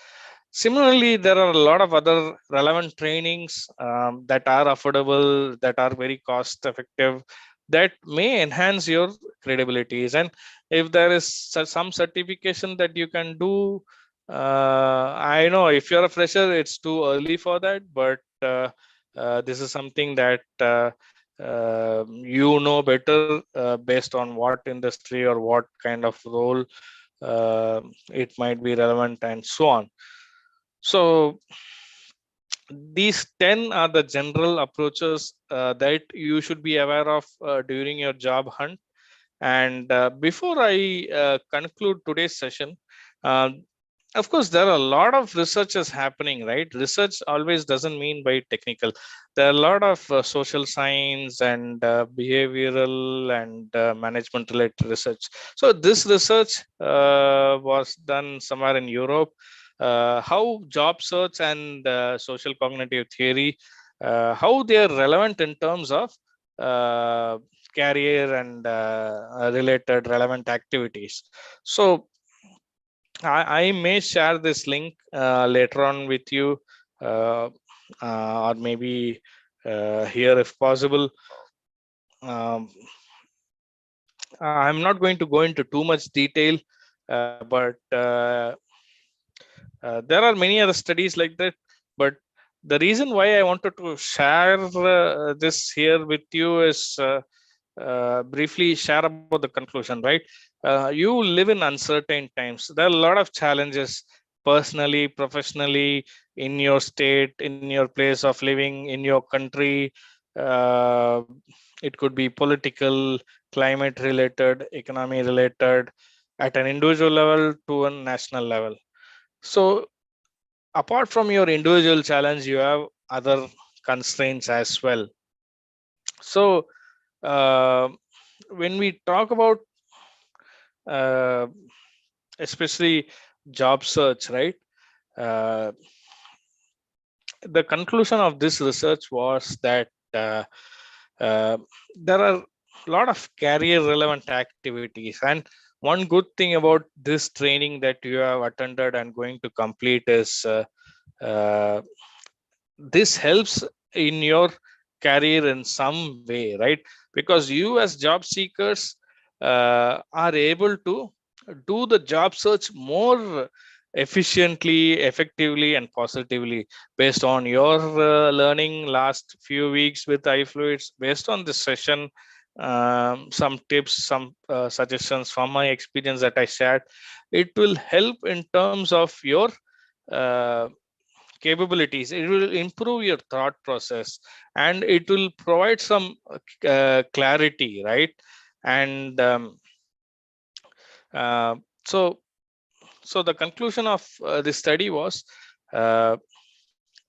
Similarly, there are a lot of other relevant trainings that are affordable, that are very cost effective, that may enhance your credibilities. And if there is some certification that you can do, I know if you're a fresher, it's too early for that, but this is something that you know better based on what industry or what kind of role it might be relevant, and so on. So these 10 are the general approaches that you should be aware of during your job hunt. And before I conclude today's session, uh, of course, there are a lot of researches happening, right? Research always doesn't mean by technical. There are a lot of social science and behavioral and management related research. So this research was done somewhere in Europe. How job search and social cognitive theory, how they are relevant in terms of career and related relevant activities. So I may share this link later on with you, or maybe here if possible. I'm not going to go into too much detail, but there are many other studies like that. But the reason why I wanted to share this here with you is briefly share about the conclusion, right? You live in uncertain times. There are a lot of challenges personally, professionally, in your state, in your place of living, in your country. It could be political, climate related, economy related, at an individual level to a national level. So apart from your individual challenge, you have other constraints as well. So when we talk about uh, especially job search, right? Uh, the conclusion of this research was that there are a lot of career relevant activities, and one good thing about this training that you have attended and going to complete is uh, this helps in your career in some way, right? Because you as job seekers are able to do the job search more efficiently, effectively, and positively based on your learning last few weeks with iFluids, based on this session. Some tips, some suggestions from my experience that I shared, it will help in terms of your uh, capabilities. It will improve your thought process, and it will provide some clarity, right? And uh, so so the conclusion of this study was uh,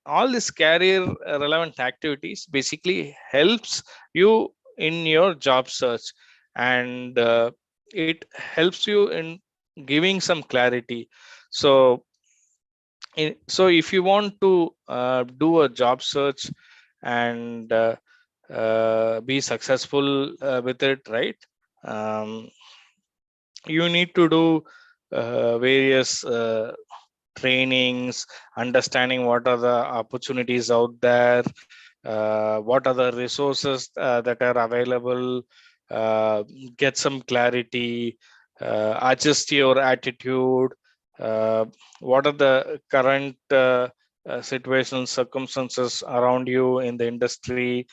all these career relevant activities basically helps you in your job search, and it helps you in giving some clarity. So so if you want to do a job search and be successful with it, right? um, you need to do various trainings, understanding what are the opportunities out there, what are the resources that are available, uh, get some clarity, adjust your attitude, what are the current situational circumstances around you in the industry,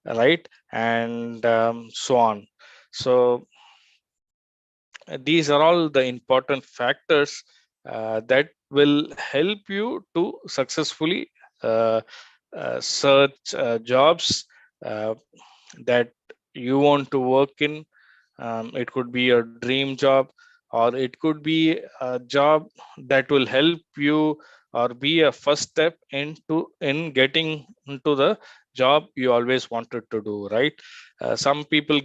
right? And so on. So these are all the important factors that will help you to successfully search jobs uh, that you want to work in. It could be a dream job, or it could be a job that will help you or be a first step in getting into the job you always wanted to do, right? Some people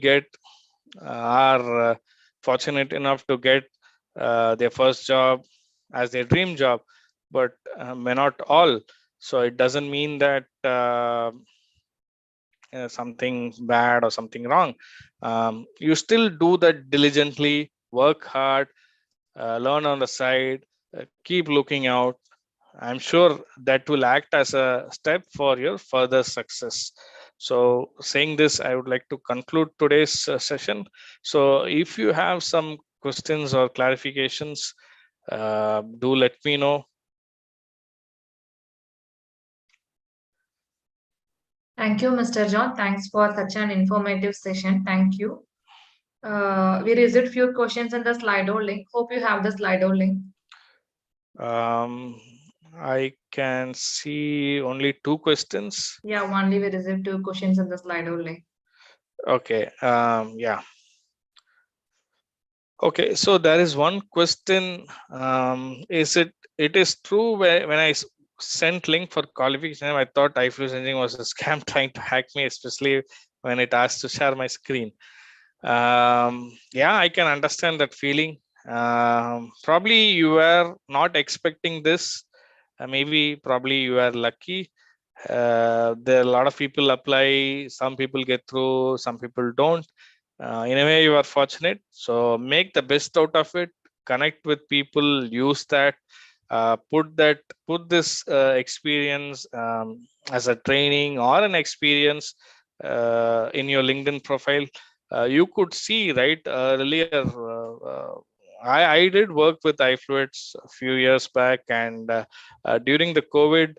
are fortunate enough to get their first job as their dream job, but may not all. So it doesn't mean that something bad or something wrong. You still do that diligently, work hard, learn on the side, keep looking out. I'm sure that will act as a step for your further success. So saying this, I would like to conclude today's session. So if you have some questions or clarifications, do let me know. Thank you, Mr. John. Thanks for such an informative session. Thank you. We received few questions in the Slido link. Hope you have the Slido link. I can see only 2 questions. Yeah, only we received 2 questions in the Slido link. Okay. Yeah. Okay. So there is one question. It is true when I sent link for qualification, I thought iFluids Engineering was a scam trying to hack me, especially when it asked to share my screen. Yeah, I can understand that feeling. Probably you were not expecting this. Maybe probably you are lucky. There are a lot of people apply. Some people get through, some people don't. In a way, you are fortunate. So make the best out of it. Connect with people. Use that. Put this experience as a training or an experience in your LinkedIn profile. You could see, right, earlier. I did work with iFluence a few years back, and during the COVID,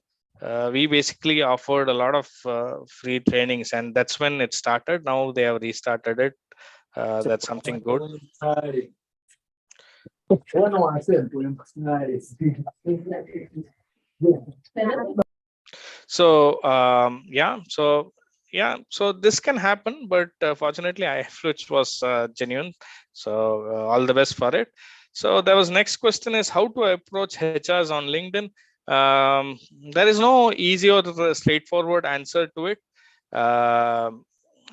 we basically offered a lot of free trainings, and that's when it started. Now they have restarted it. That's something good. So so this can happen, but fortunately iFluence was genuine. So all the best for it. So there was next question is how to approach HRs on LinkedIn. There is no easy or straightforward answer to it.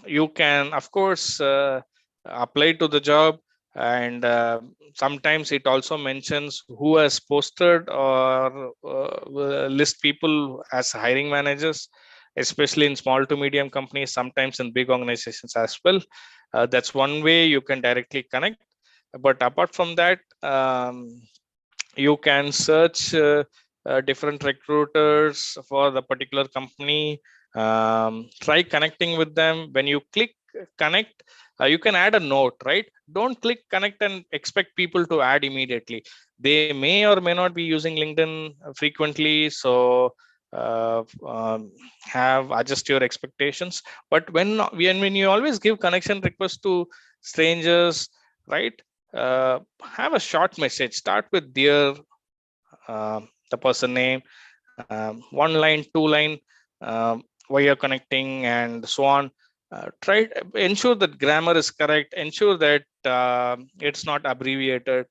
You can, of course, apply to the job, and sometimes it also mentions who has posted or list people as hiring managers, especially in small to medium companies, sometimes in big organizations as well. That's one way you can directly connect. But apart from that, you can search different recruiters for the particular company. Try connecting with them. When you click connect, you can add a note, right? Don't click connect and expect people to add immediately. They may or may not be using LinkedIn frequently, so have adjust your expectations. But when you always give connection requests to strangers, right, have a short message. Start with dear, the person name, one line, two line, why you're connecting, and so on. Try ensure that grammar is correct. Ensure that it's not abbreviated.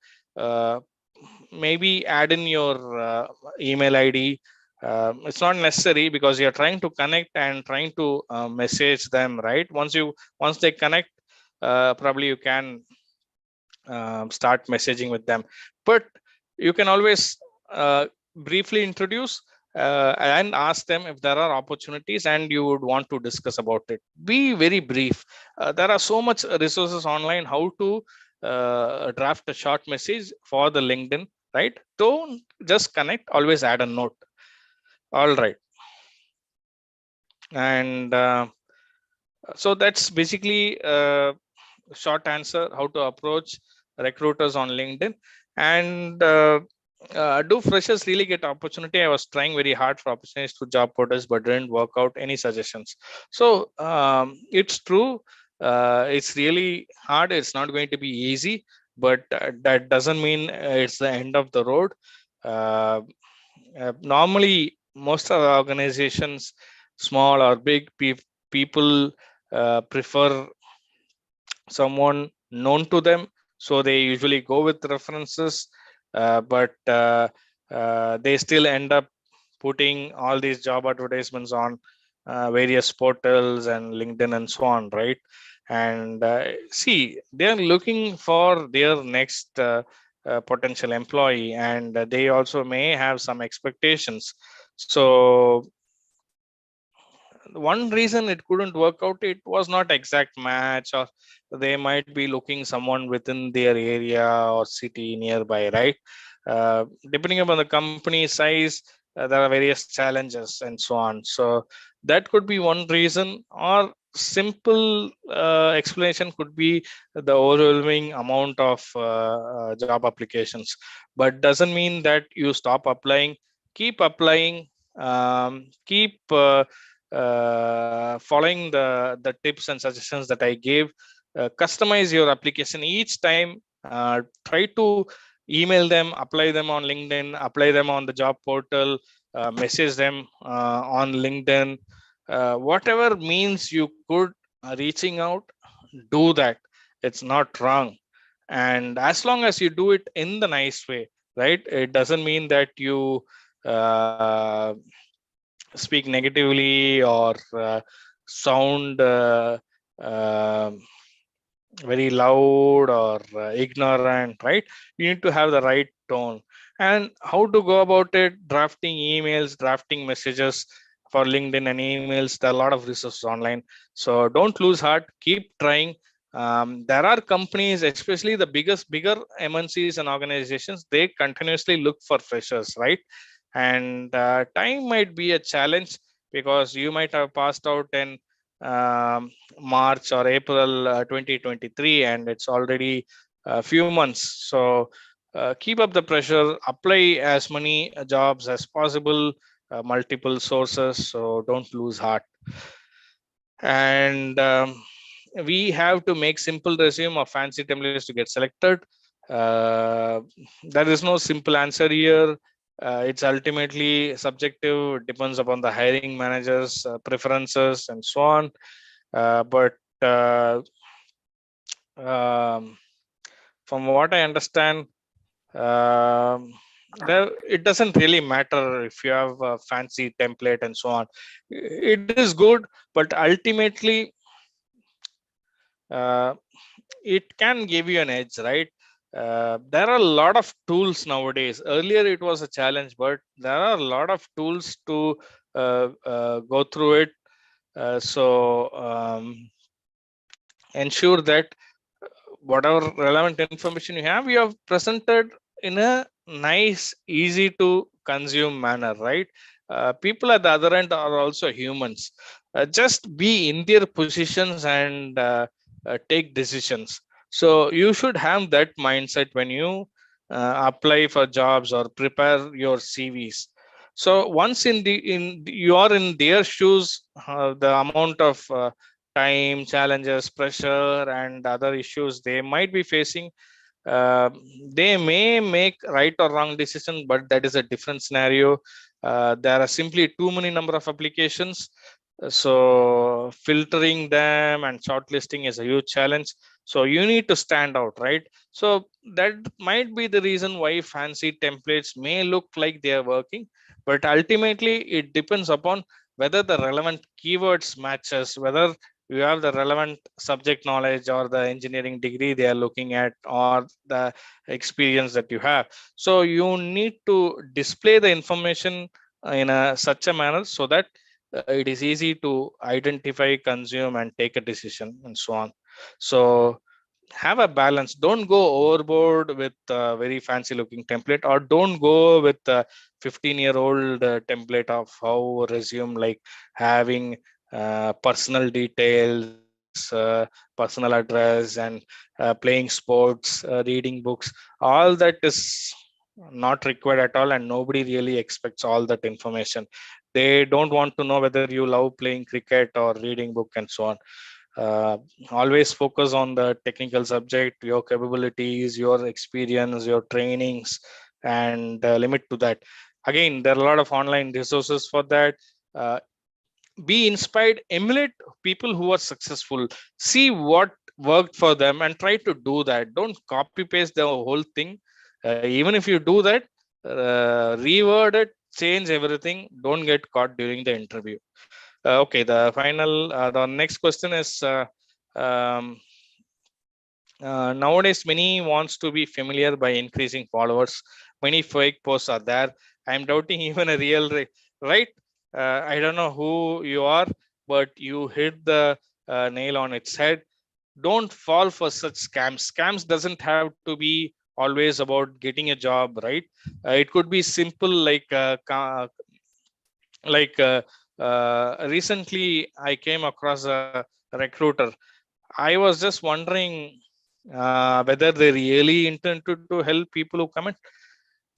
Maybe add in your email ID. It's not necessary because you're trying to connect and trying to message them, right? Once they connect, probably you can start messaging with them. But you can always briefly introduce and ask them if there are opportunities and you would want to discuss about it. Be very brief. There are so much resources online how to draft a short message for the LinkedIn, right? Don't just connect, always add a note. All right. And so that's basically a short answer how to approach recruiters on LinkedIn. And do freshers really get opportunity? I was trying very hard for opportunities to job portals but didn't work out. Any suggestions? So it's true, it's really hard. It's not going to be easy, but that doesn't mean it's the end of the road. Normally most of the organizations, small or big, people prefer someone known to them, so they usually go with references, but they still end up putting all these job advertisements on various portals and LinkedIn and so on, right? And see, they're looking for their next potential employee, and they also may have some expectations. So one reason it couldn't work out, it was not exact match, or they might be looking someone within their area or city nearby, right? Depending upon the company size, there are various challenges and so on. So that could be one reason, or simple explanation could be the overwhelming amount of job applications. But doesn't mean that you stop applying. Keep applying. Keep following the tips and suggestions that I gave. Customize your application each time. Try to email them, apply them on LinkedIn, apply them on the job portal, message them on LinkedIn. Whatever means you could reaching out, do that. It's not wrong. And as long as you do it in the nice way, right? It doesn't mean that you speak negatively or sound very loud or ignorant, right? You need to have the right tone. And how to go about it? Drafting emails, drafting messages for LinkedIn and emails. There are a lot of resources online, so don't lose heart. Keep trying. There are companies, especially the bigger MNCs and organizations, they continuously look for freshers, right? And time might be a challenge because you might have passed out in March or April 2023, and it's already a few months. So keep up the pressure, apply as many jobs as possible, multiple sources, so don't lose heart. And we have to make simple resume or fancy templates to get selected. uh, there is no simple answer here. It's ultimately subjective. It depends upon the hiring managers preferences and so on. But um, from what I understand, um, it doesn't really matter if you have a fancy template and so on. It is good, but ultimately uh, it can give you an edge, right? There are a lot of tools nowadays. Earlier it was a challenge, but there are a lot of tools to go through it. So ensure that whatever relevant information you have presented in a nice, easy to consume manner, right? People at the other end are also humans. Just be in their positions and take decisions. So you should have that mindset when you apply for jobs or prepare your CVs. So once you are in their shoes, the amount of time, challenges, pressure, and other issues they might be facing, uh, they may make right or wrong decision, but that is a different scenario. There are simply too many number of applications, so filtering them and shortlisting is a huge challenge. So you need to stand out, right? So that might be the reason why fancy templates may look like they are working, but ultimately it depends upon whether the relevant keywords matches, whether you have the relevant subject knowledge or the engineering degree they are looking at, or the experience that you have. So you need to display the information in such a manner so that it is easy to identify, consume, and take a decision, and so on. So have a balance. Don't go overboard with a very fancy looking template, or don't go with a 15-year-old template of how resume, like having personal details, personal address, and playing sports, reading books. All that is not required at all, and nobody really expects all that information. They don't want to know whether you love playing cricket or reading book and so on. uh, Always focus on the technical subject, your capabilities, your experience, your trainings, and limit to that. Again, there are a lot of online resources for that. uh, be inspired, emulate people who are successful, see what worked for them and try to do that. Don't copy paste the whole thing. Even if you do that, reword it, change everything, don't get caught during the interview. Okay, the next question is, um, nowadays many wants to be familiar by increasing followers. Many fake posts are there. I'm doubting even a real right. I don't know who you are, but you hit the nail on its head. Don't fall for such scams. Doesn't have to be always about getting a job, right? It could be simple, like recently I came across a recruiter. I was just wondering whether they really intend to help people who comment.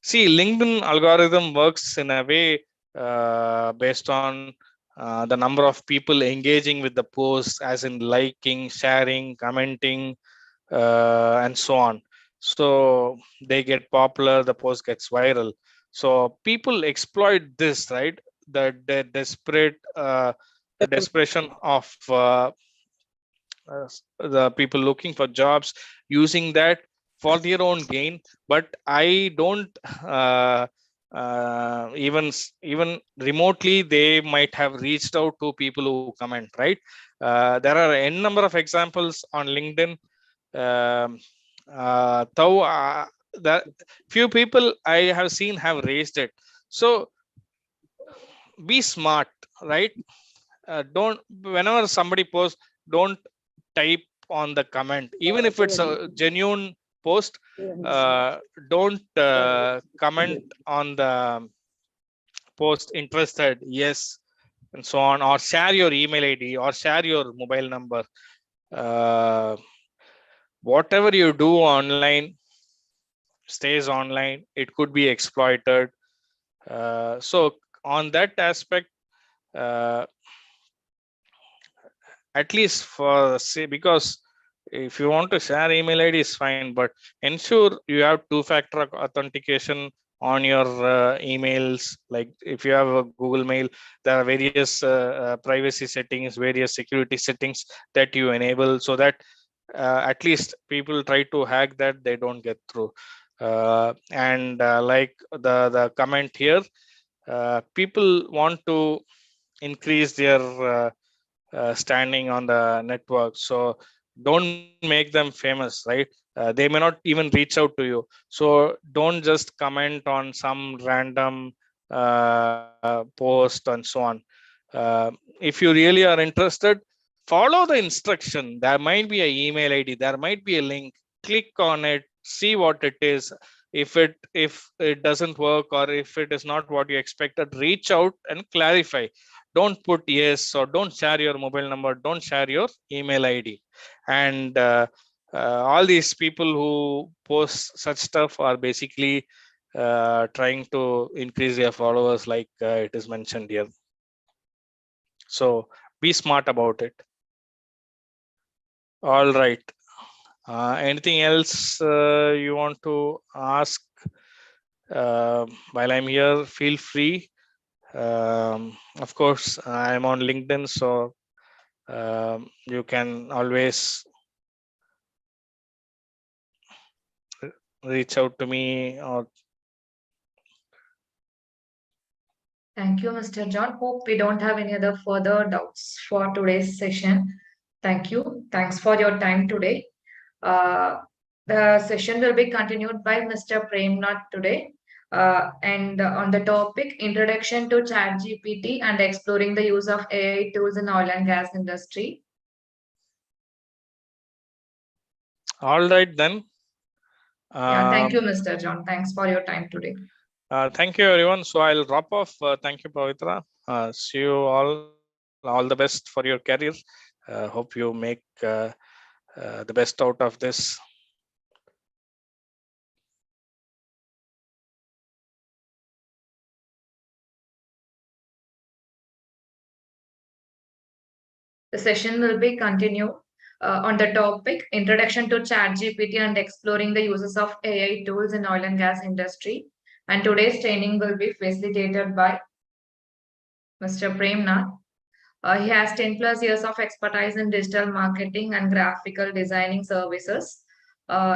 See, LinkedIn algorithm works in a way based on the number of people engaging with the post, as in liking, sharing, commenting, and so on. So they get popular, the post gets viral. So people exploit this, right? The desperation of the people looking for jobs, using that for their own gain. But I don't even remotely they might have reached out to people who comment, right? There are n number of examples on LinkedIn. um, though the few people I have seen have raised it. So be smart, right? Don't, whenever somebody posts, don't type on the comment, even if it's a genuine post. Don't comment on the post interested, yes, and so on, or share your email ID or share your mobile number. Whatever you do online stays online. It could be exploited. So on that aspect, at least for say, because if you want to share email ID is fine, but ensure you have two-factor authentication on your emails. Like if you have a Google Mail, there are various privacy settings, various security settings that you enable, so that at least people try to hack that, they don't get through. And like the comment here, people want to increase their standing on the network, so don't make them famous, right? They may not even reach out to you, so don't just comment on some random post and so on. If you really are interested, follow the instruction. There might be an email ID, there might be a link. Click on it, see what it is. If it doesn't work, or if it is not what you expected, reach out and clarify. Don't put yes, or don't share your mobile number, don't share your email ID. And all these people who post such stuff are basically trying to increase their followers, like it is mentioned here. So be smart about it. All right. Anything else you want to ask while I'm here? Feel free. Of course, I'm on LinkedIn, so you can always reach out to me. Or Thank you, Mr. John. Hope we don't have any other further doubts for today's session. Thank you. Thanks for your time today. The session will be continued by Mr. Premnath today. And on the topic, Introduction to ChatGPT and Exploring the Use of AI Tools in Oil and Gas Industry. all right then. Thank you, Mr. John. Thanks for your time today. Thank you, everyone. So I'll drop off. Thank you, Pavitra. See you all the best for your career. Hope you make the best out of this. The session will be continued on the topic Introduction to ChatGPT and Exploring the Uses of AI Tools in Oil and Gas Industry. And today's training will be facilitated by Mr. Premnath. He has 10 plus years of expertise in digital marketing and graphical designing services.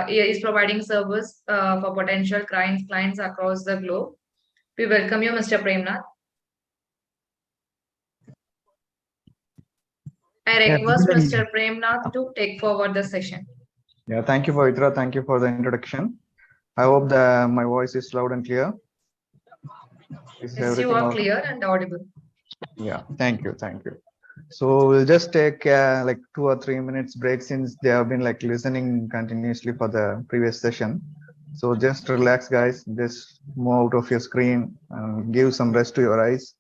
He is providing service for potential clients across the globe. We welcome you, Mr. Premnath. I request Mr. Premnath to take forward the session. Yeah, thank you, Pavitra. Thank you for the introduction. I hope that my voice is loud and clear. Yes, you are clear and audible. Yeah, thank you. So we'll just take like 2 or 3 minutes break, since they have been like listening continuously for the previous session. So just relax, guys. Just move out of your screen and give some rest to your eyes,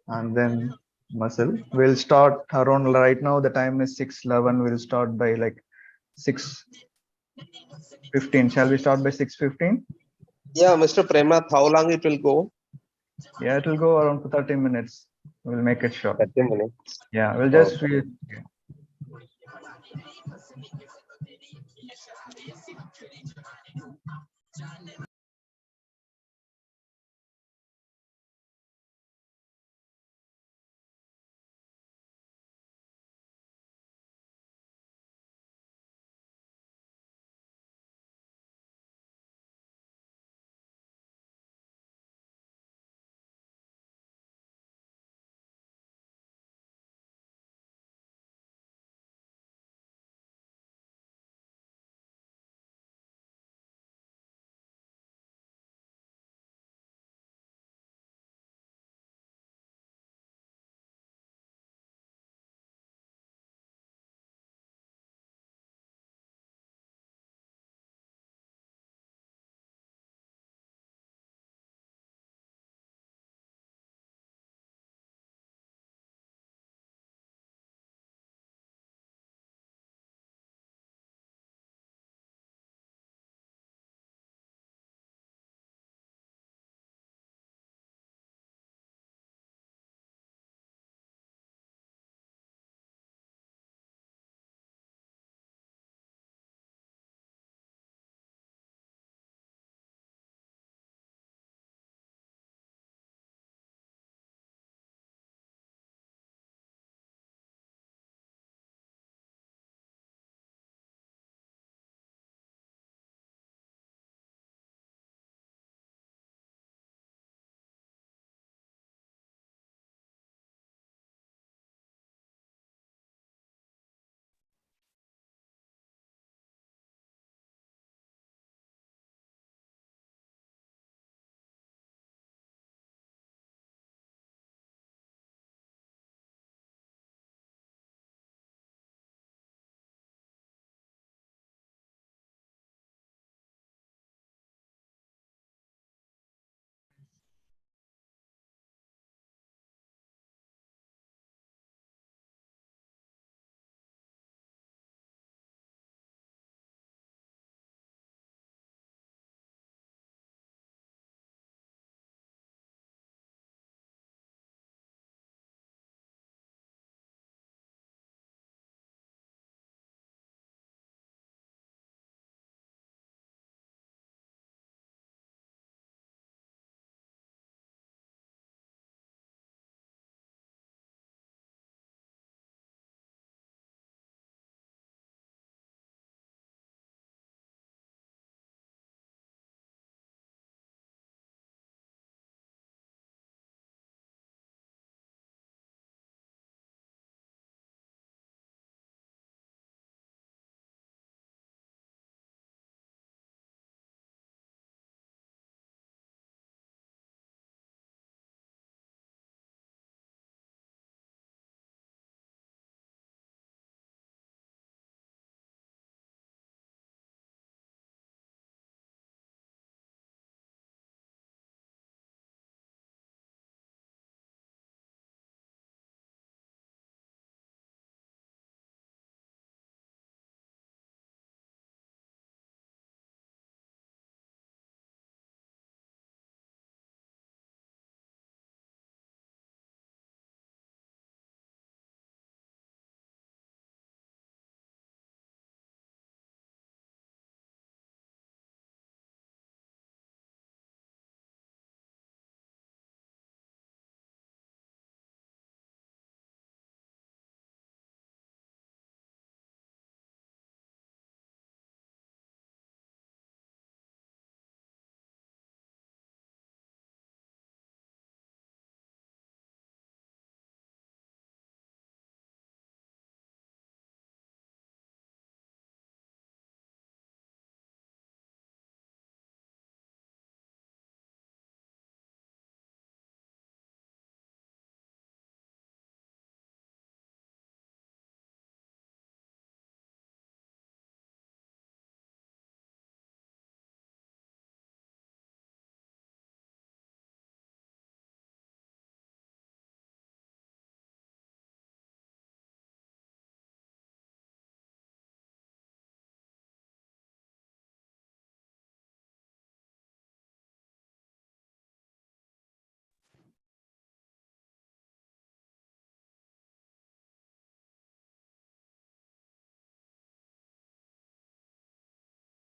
and then muscle. We'll start around right now. The time is 6:11. We'll start by like 6:15. Shall we start by 6:15? Yeah, Mr. Premnath, how long it will go? Yeah, it will go around 30 minutes. We'll make it short. 30 minutes. Yeah, we'll just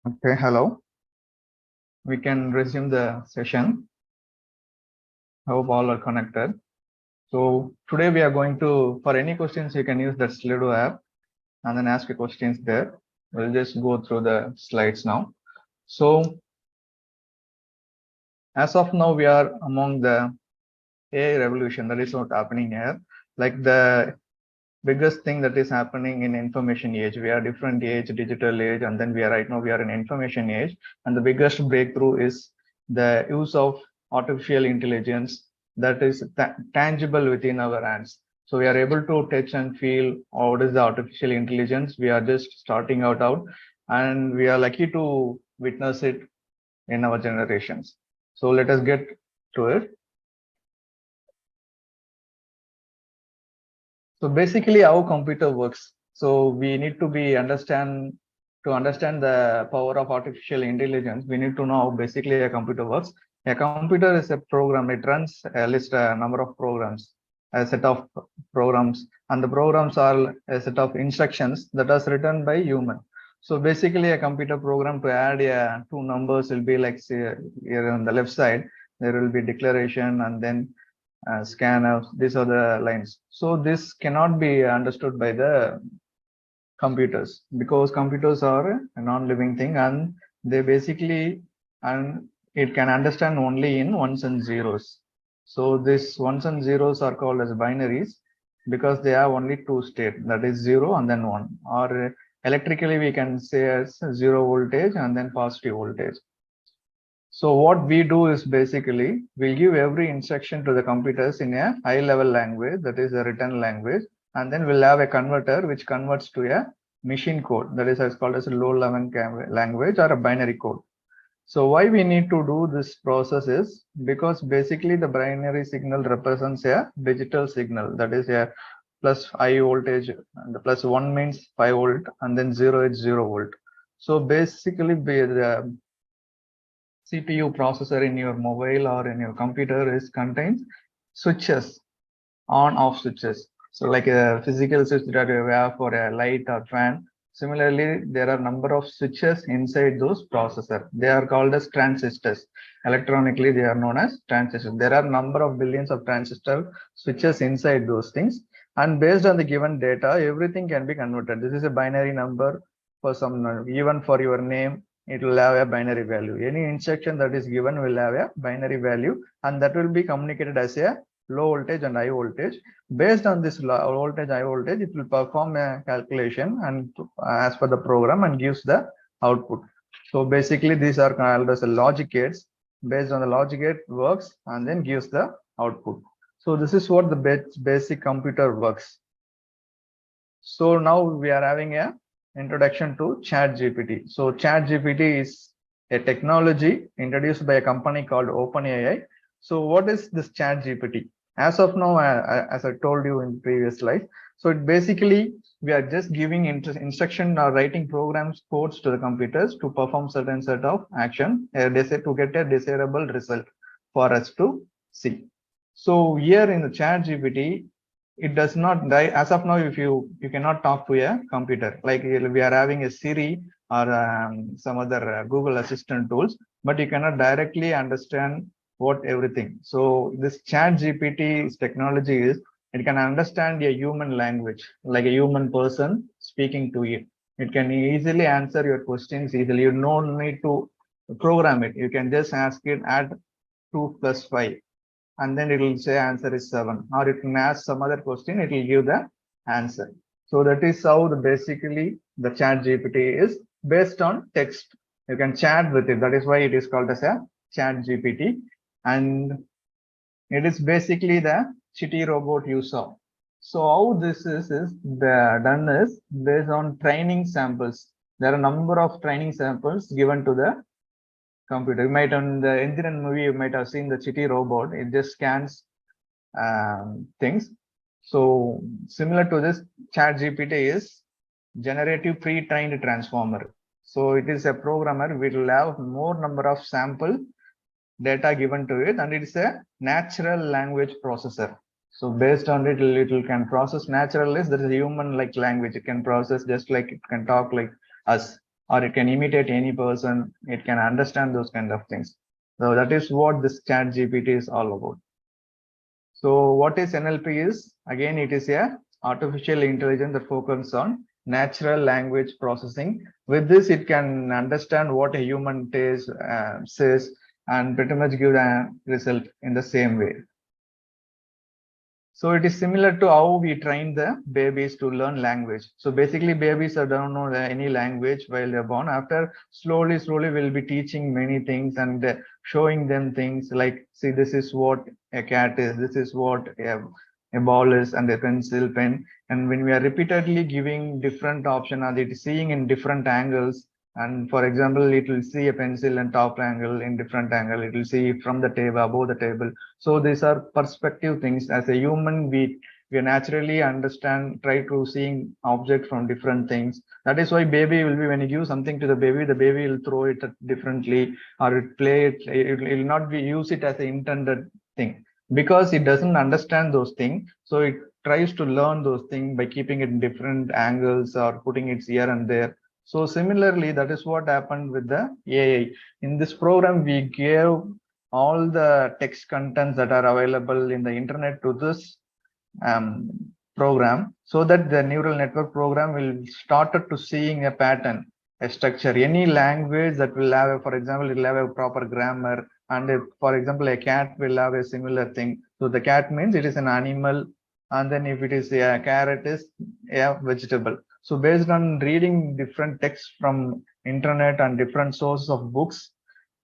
Okay, hello. We can resume the session. Hope all are connected. So today we are going to, for any questions, you can use that Slido app and then ask your questions there. We'll just go through the slides now. So as of now, we are among the AI revolution. That is what happening here. Like the biggest thing that is happening in information age. We are different age, digital age, and then right now we are in information age. And the biggest breakthrough is the use of artificial intelligence that is tangible within our hands. So we are able to touch and feel what is the artificial intelligence. We are just starting out, and we are lucky to witness it in our generations. So let us get to it. So basically how computer works. So we need to understand the power of artificial intelligence. We need to know how basically a computer works. A computer is a program. It runs a number of programs, a set of programs, and the programs are a set of instructions that are written by human. So basically a computer program to add two numbers will be like, say, here on the left side, there will be declaration and then scanner. These are the lines. So this cannot be understood by the computers because computers are a non-living thing, and they basically, and it can understand only in ones and zeros. So these ones and zeros are called as binaries because they have only two states, that is 0 and then 1, or electrically we can say as 0 voltage and then positive voltage. So what we do is basically we'll give every instruction to the computers in a high level language, that is a written language, and then we'll have a converter which converts to a machine code, that is called as a low level language or a binary code. So why we need to do this process is because basically the binary signal represents a digital signal, that is a plus high voltage, and the plus 1 means 5 volt and then 0 is 0 volt. So basically the CPU processor in your mobile or in your computer contains switches, on off switches. So like a physical switch that you have for a light or fan. Similarly, there are number of switches inside those processor. They are called as transistors. Electronically, they are known as transistors. There are number of billions of transistor switches inside those things. And based on the given data, everything can be converted. This is a binary number for some, even for your name, it will have a binary value. Any instruction that is given will have a binary value, and that will be communicated as a low voltage and high voltage. Based on this low voltage, high voltage, it will perform a calculation and as per the program and gives the output. So basically these are called as a logic gates. Based on the logic gate works and then gives the output. So this is what the basic computer works. So now we are having a introduction to ChatGPT. So ChatGPT is a technology introduced by a company called OpenAI. So what is this ChatGPT? As of now, as I told you in previous slide, so it basically we are just giving instruction or writing programs codes to the computers to perform certain set of action to get a desirable result for us to see. So here in the ChatGPT, it does not die as of now. If you cannot talk to a computer, like we are having a Siri or some other Google Assistant tools, but you cannot directly understand what everything. So this ChatGPT technology is, it can understand a human language, like a human person speaking to you. It can easily answer your questions easily. You don't need to program it. You can just ask it, add 2 + 5. And then it will say answer is 7, or it can ask some other question, it will give the answer. So that is how basically the ChatGPT is based on text. You can chat with it. That is why it is called as a ChatGPT. And it is basically the Chitty robot you saw. So how this is done is based on training samples. There are a number of training samples given to the computer. You might, on the Indian movie, you might have seen the Chitty robot. It just scans things. So similar to this, ChatGPT is generative pre-trained transformer. So it is a programmer which will have more number of sample data given to it, and it is a natural language processor. So based on it, it can process natural is, there is a human like language. It can process just like it can talk like us, or it can imitate any person. It can understand those kind of things. So that is what this chat GPT is all about. So what is NLP is? Again, it is a artificial intelligence that focuses on natural language processing. With this, it can understand what a human says and pretty much give a result in the same way. So it is similar to how we train the babies to learn language. So basically babies don't know any language while they're born. After slowly we'll be teaching many things and showing them things like, see, this is what a cat is, this is what a ball is, and a pencil, pen. And when we are repeatedly giving different options, and it is seeing in different angles, and for example, it will see a pencil and top angle in different angle, it will see from the table, above the table. So these are perspective things. As a human, we naturally understand, try to seeing object from different things. That is why baby will be, when you give something to the baby will throw it differently, or it play it, it will not be use it as an intended thing, because it doesn't understand those things. So it tries to learn those things by keeping it in different angles or putting it here and there. So similarly, that is what happened with the AI. In this program, we gave all the text contents that are available in the internet to this program, so that the neural network program will started to seeing a pattern, a structure. Any language that will have, for example, it will have a proper grammar, and if, for example, a cat will have a similar thing. So the cat means it is an animal, and then if it is a carrot, is a vegetable. So based on reading different texts from internet and different sources of books,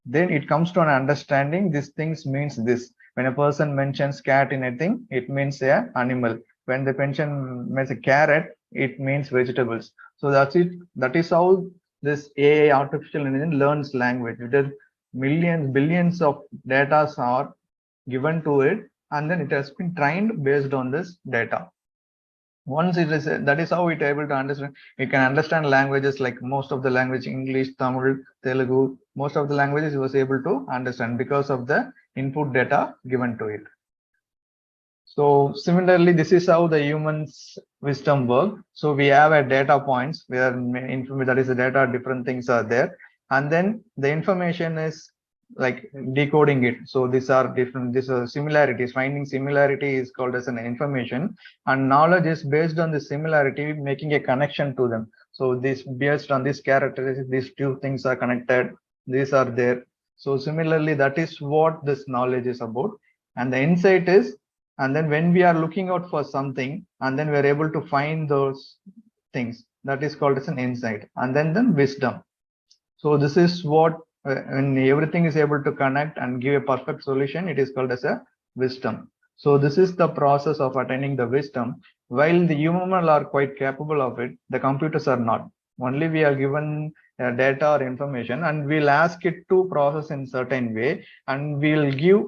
then it comes to an understanding these things means this. When a person mentions cat in a thing, it means a animal. When the person means a carrot, it means vegetables. So that's it. That is how this AI, artificial intelligence, learns language. It is millions, billions of data are given to it, and then it has been trained based on this data. Once it is, that is how it able to understand. It can understand languages like most of the language, English, Tamil, Telugu, most of the languages it was able to understand because of the input data given to it. So similarly, this is how the human's wisdom work. So we have a data points where that is the data, different things are there, and then the information is like decoding it. So these are different, these are similarities. Finding similarity is called as an information, and knowledge is based on the similarity, making a connection to them. So this based on this characteristics, these two things are connected, these are there. So similarly, that is what this knowledge is about. And the insight is, and then when we are looking out for something, and then we're able to find those things, that is called as an insight. And then wisdom. So this is what, when everything is able to connect and give a perfect solution, it is called as a wisdom. So this is the process of attaining the wisdom. While the human are quite capable of it, the computers are not. Only we are given data or information, and we'll ask it to process in certain way, and we'll give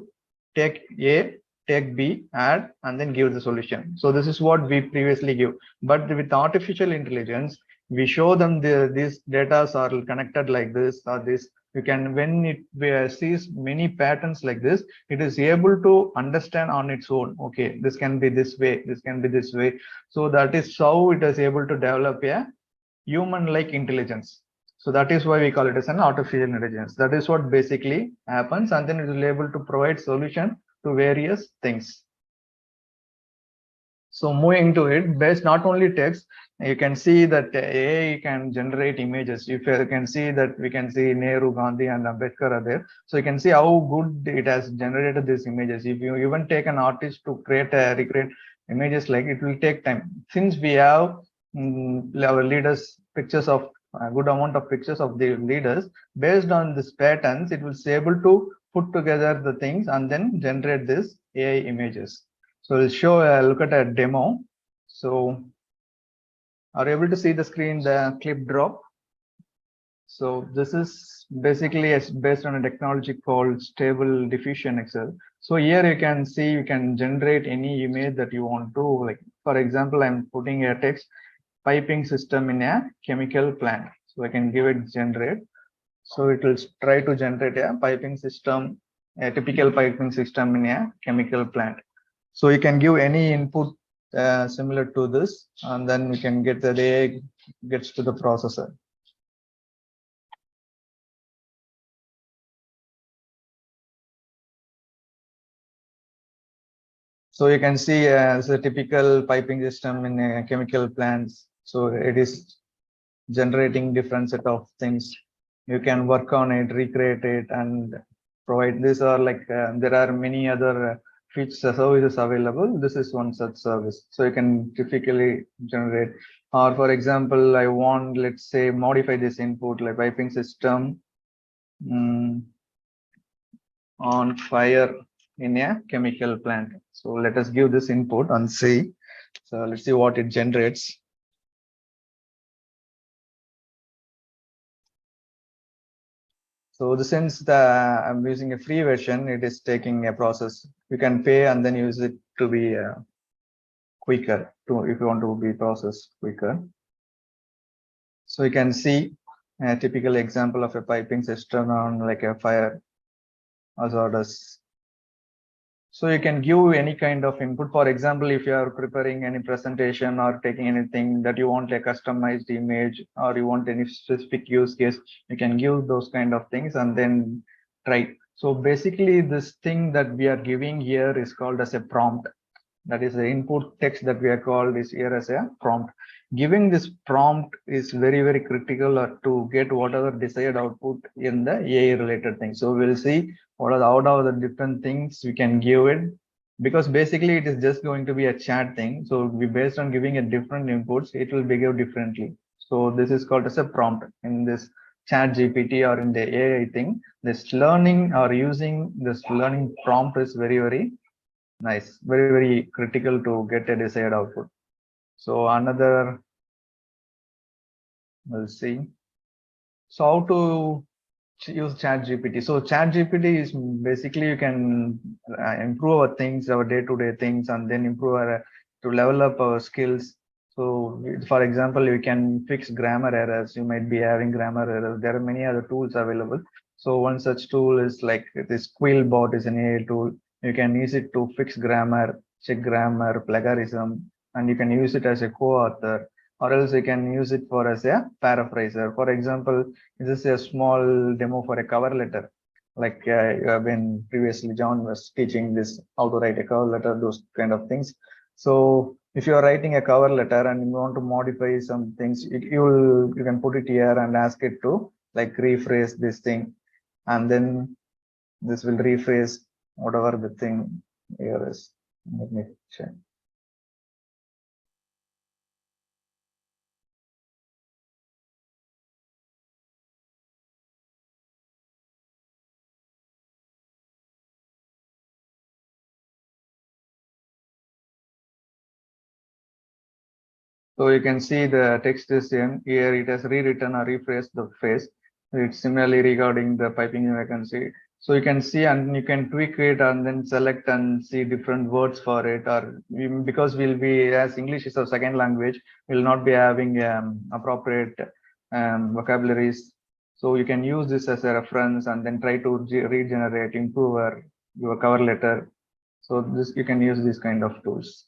take A, take B, add, and then give the solution. So this is what we previously give. But with artificial intelligence, we show them these data are connected like this or this. You can, when it sees many patterns like this, it is able to understand on its own. Okay, this can be this way, this can be this way. So that is how it is able to develop a human-like intelligence. So that is why we call it as an artificial intelligence. That is what basically happens, and then it is able to provide solution to various things. So moving to it, based not only text, you can see that AI can generate images. If you can see that, we can see Nehru, Gandhi, and Ambedkar are there. So you can see how good it has generated these images. If you even take an artist to recreate images, like it will take time. Since we have our leaders pictures of a good amount of pictures of the leaders, based on these patterns, it will be able to put together the things and then generate this AI images. So we'll show a look at a demo. So are you able to see the screen, the clip drop? So this is basically based on a technology called Stable Diffusion XL. So here you can see, you can generate any image that you want to, like, for example, I'm putting a text, piping system in a chemical plant. So I can give it generate. So it will try to generate a piping system, a typical piping system in a chemical plant. So you can give any input similar to this, and then we can get the AI gets to the processor. So you can see it's a typical piping system in chemical plants. So it is generating different set of things. You can work on it, recreate it, and provide. These are like there are many other features services available. This is one such service. So you can typically generate. Or for example, I want, let's say, modify this input like piping system on fire in a chemical plant. So let us give this input and see. So let's see what it generates. So since I'm using a free version, it is taking a process. You can pay and then use it to be quicker if you want to be processed quicker. So you can see a typical example of a piping system on like a fire hazardous. So you can give any kind of input. For example, if you are preparing any presentation or taking anything that you want a customized image or you want any specific use case, you can give those kind of things and then try. So basically this thing that we are giving here is called as a prompt. That is the input text that we are called is here as a prompt. Giving this prompt is very, very critical to get whatever desired output in the AI related thing. So we'll see what are out of the different things we can give it, because basically it is just going to be a chat thing. So we based on giving a different inputs, it will behave differently. So this is called as a prompt in this chat GPT or in the AI thing. This learning or using this learning prompt is very, very nice, very, very critical to get a desired output. So another, we'll see. So how to use chat GPT? So chat GPT is basically you can improve our things, our day-to-day things, and then improve our to level up our skills. So for example, you can fix grammar errors. You might be having grammar errors. There are many other tools available. So one such tool is like this Quillbot is an AI tool. You can use it to fix grammar, check grammar, plagiarism, and you can use it as a co-author, or else you can use it for as a paraphraser. For example, this is a small demo for a cover letter. Like you have been previously, John was teaching this how to write a cover letter, those kind of things. So if you are writing a cover letter and you want to modify some things, you can put it here and ask it to like rephrase this thing, and then this will rephrase whatever the thing here is. Let me check. So you can see the text is in here. It has rewritten or rephrased the phrase. It's similarly regarding the piping vacancy. So you can see and you can tweak it and then select and see different words for it. Or because we'll be, as English is our second language, we'll not be having appropriate vocabularies. So you can use this as a reference and then try to regenerate, improve your cover letter. So this you can use these kind of tools.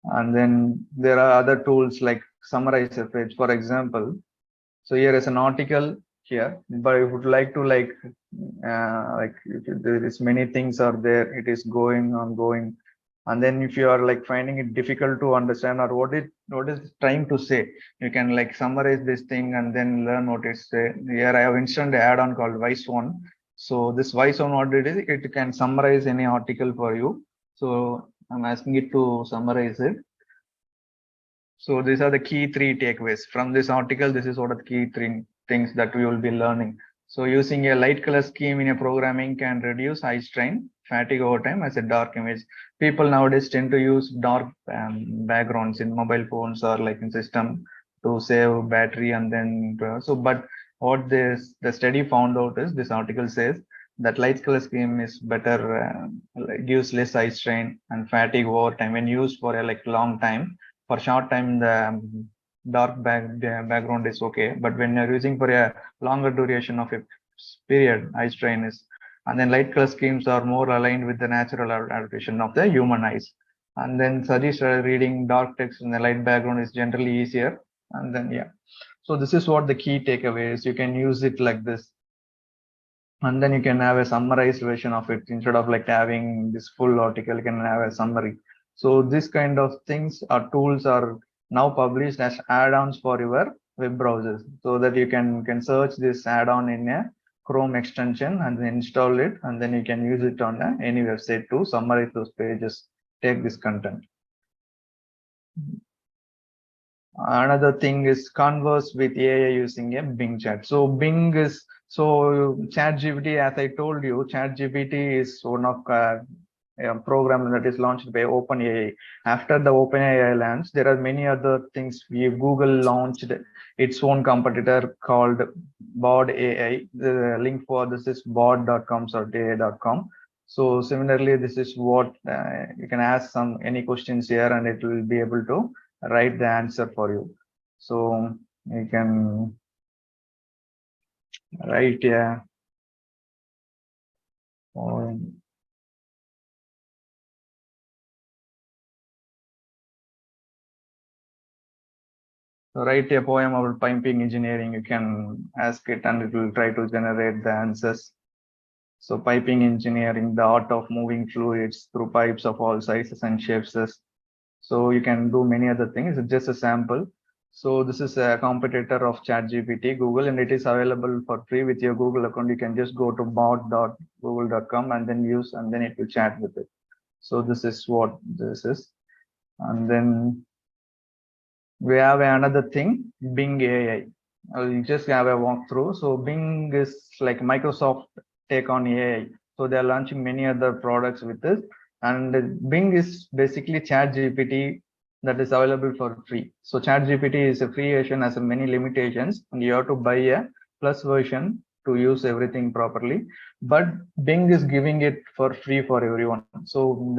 And then there are other tools like summarize a page, for example. So here is an article here, but I would like to like if there is many things are there, it is going. And then if you are like finding it difficult to understand or what is trying to say, you can like summarize this thing and then learn what it say. Here I have installed an add-on called Wise1. So this Wise1, what it is, it can summarize any article for you. So I'm asking it to summarize it. So these are the key 3 takeaways from this article. This is what are the key 3 things that we will be learning. So using a light color scheme in a programming can reduce eye strain, fatigue over time as a dark image. People nowadays tend to use dark backgrounds in mobile phones or like in system to save battery and then but what the study found out is, this article says that light color scheme is better, gives less eye strain and fatigue over time when used for a like long time. For short time, the dark background is okay, but when you're using for a longer duration of a period, eye strain is, and then light color schemes are more aligned with the natural adaptation of the human eyes. And then suggest reading dark text in the light background is generally easier. And then so this is what the key takeaway is. You can use it like this. And then you can have a summarized version of it instead of like having this full article, you can have a summary. So this kind of things or tools are now published as add-ons for your web browsers, so that you can search this add-on in a Chrome extension and then install it, and then you can use it on any website to summarize those pages, take this content. Another thing is converse with AI using a Bing chat. So Bing is, so ChatGPT, as I told you, ChatGPT is one of a program that is launched by OpenAI. After the OpenAI launch, there are many other things. Google launched its own competitor called Bard AI. The link for this is bard.com/ai.com. So similarly, this is what you can ask any questions here, and it will be able to write the answer for you. So you can write here. So write a poem about piping engineering. You can ask it and it will try to generate the answers. So piping engineering, the art of moving fluids through pipes of all sizes and shapes. So you can do many other things. It's just a sample. So this is a competitor of ChatGPT, Google, and it is available for free with your Google account. You can just go to bot.google.com and then use, and then it will chat with it. So this is what this is. And then we have another thing, Bing AI. I'll just have a walkthrough. So Bing is like Microsoft take on AI. So they're launching many other products with this. And Bing is basically ChatGPT that is available for free. So ChatGPT is a free version, has many limitations, and you have to buy a plus version to use everything properly. But Bing is giving it for free for everyone. So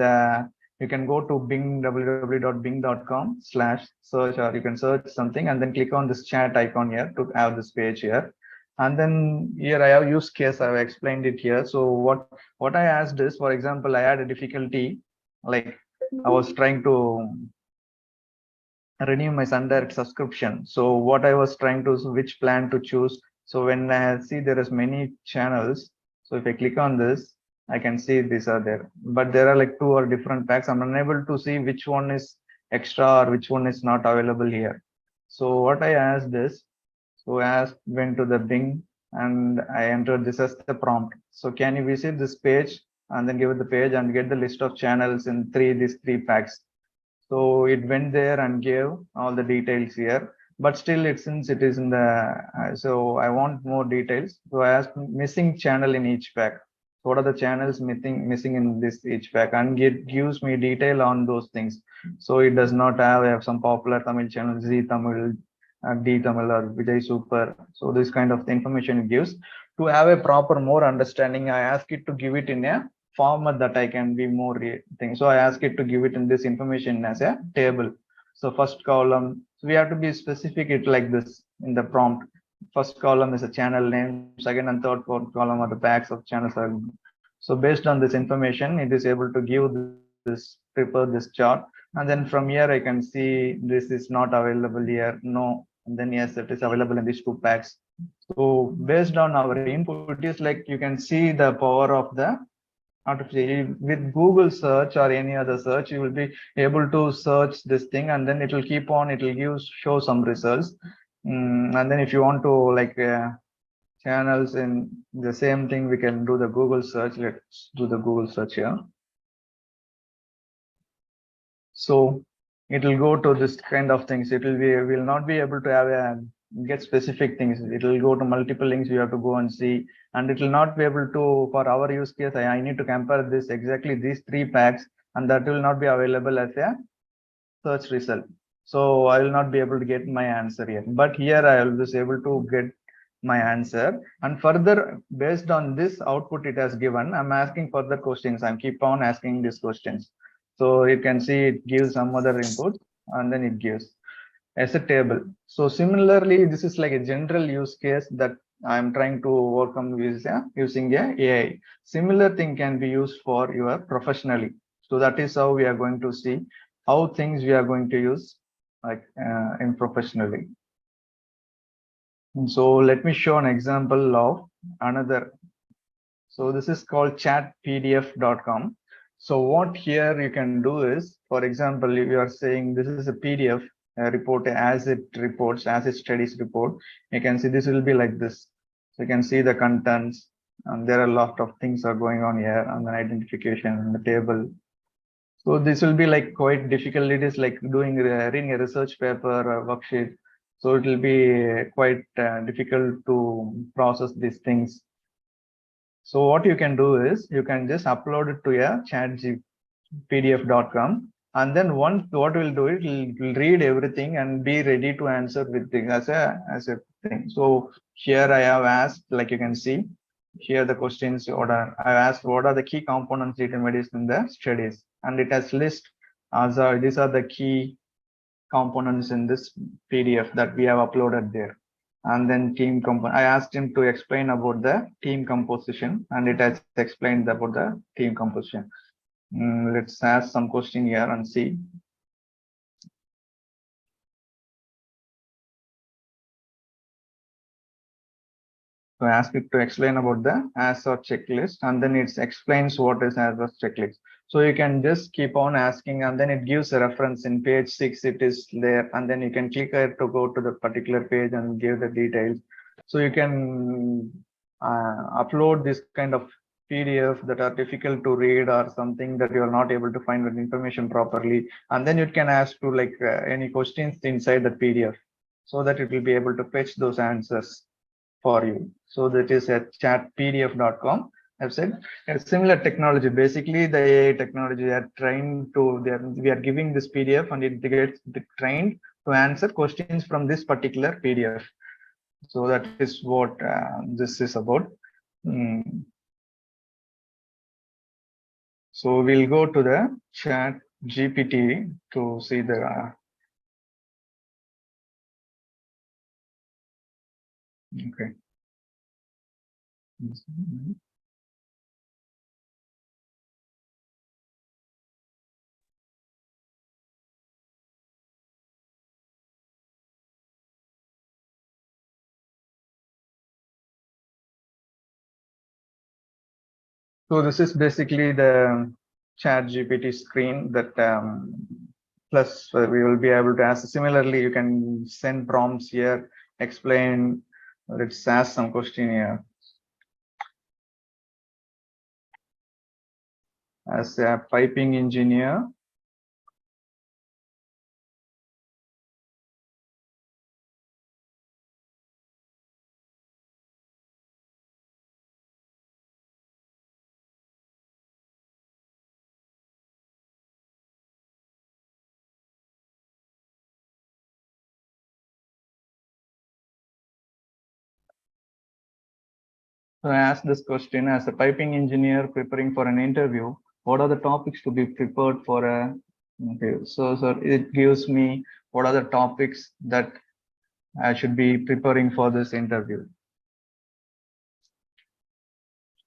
you can go to Bing, www.bing.com/search, or you can search something and then click on this chat icon here to have this page here. And then here I have use case, I've explained it here. So what I asked is, for example, I had a difficulty, like I was trying to renew my SunDirect subscription. So what I was trying to, which plan to choose. So when I see there is many channels, so if I click on this, I can see these are there, but there are like 2 or different packs. I'm unable to see which one is extra or which one is not available here. So what I asked is, so I went to the Bing and I entered this as the prompt. So can you visit this page and then give it the page and get the list of channels in these three packs. So it went there and gave all the details here, but still since it is in the, so I want more details. So I asked missing channel in each pack. What are the channels missing in this each pack, and it gives me detail on those things. So it does not have some popular Tamil channel, Z Tamil, D Tamil, or Vijay Super. So this kind of information it gives. To have a proper more understanding, I ask it to give it in a format that I can be more thing. So I ask it to give it in this information as a table. So first column, so we have to be specific it like this in the prompt. First column is a channel name, second and third, fourth column are the packs of channels. So based on this information, it is able to give this, prepare this chart. And then from here, I can see this is not available here, no. And then yes, it is available in these 2 packs. So based on our input, it is like you can see the power of the artificial. With Google search or any other search, you will be able to search this thing, and then it will keep on, it will show some results. And then if you want to like channels in the same thing, we can do the Google search. Let's do the Google search here. So it will go to this kind of things. It will not be able to have get specific things. It will go to multiple links. You have to go and see, and it will not be able to, for our use case, I need to compare this exactly these 3 packs, and that will not be available as a search result. So I will not be able to get my answer here, but here I will be able to get my answer. And further, based on this output it has given, I'm asking further questions. I'm keep on asking these questions. So you can see it gives some other input, and then it gives as a table. So similarly, this is like a general use case that I'm trying to work on using a AI. Similar thing can be used for your professionally. So that is how we are going to see how things we are going to use like in professionally. And so let me show an example of another So this is called chatpdf.com. So what here you can do is, for example, if you are saying this is a PDF report as it reports, as it studies report, you can see this will be like this. So you can see the contents, and there are a lot of things are going on here, and then identification and the table. So this will be like quite difficult. It is like reading a research paper or worksheet. So it will be quite difficult to process these things. So what you can do is you can just upload it to a chatpdf.com, and then once what we'll do it will read everything and be ready to answer with the, as a thing. So here I have asked, like you can see here the questions I've asked what are the key components determined in the studies, and it has list as these are the key components in this PDF that we have uploaded there. And then team component, I asked him to explain about the team composition, and it has explained about the team composition. Let's ask some question here and see. So ask it to explain about the ASOR checklist, and then it explains what is ASOR checklist. So you can just keep on asking, and then it gives a reference in page 6, it is there, and then you can click it to go to the particular page and give the details. So you can upload this kind of PDF that are difficult to read or something that you are not able to find the information properly, and then you can ask to like any questions inside the PDF, so that it will be able to fetch those answers for you. So that is at chatpdf.com. I've said a similar technology. Basically, the AI technology they are trained to. We are giving this PDF, and it gets trained to answer questions from this particular PDF. So that is what this is about. So we'll go to the chat GPT to see the. Okay. So this is basically the chat GPT screen that plus we will be able to ask. Similarly, you can send prompts here, explain, let's ask some question here. As a piping engineer, so I asked this question as a piping engineer preparing for an interview. What are the topics to be prepared for a? Okay, so it gives me what are the topics that I should be preparing for this interview.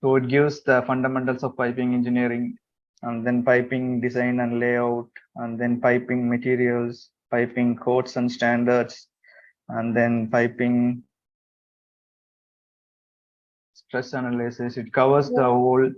So it gives the fundamentals of piping engineering, and then piping design and layout, and then piping materials, piping codes and standards, and then piping stress analysis. It covers the whole.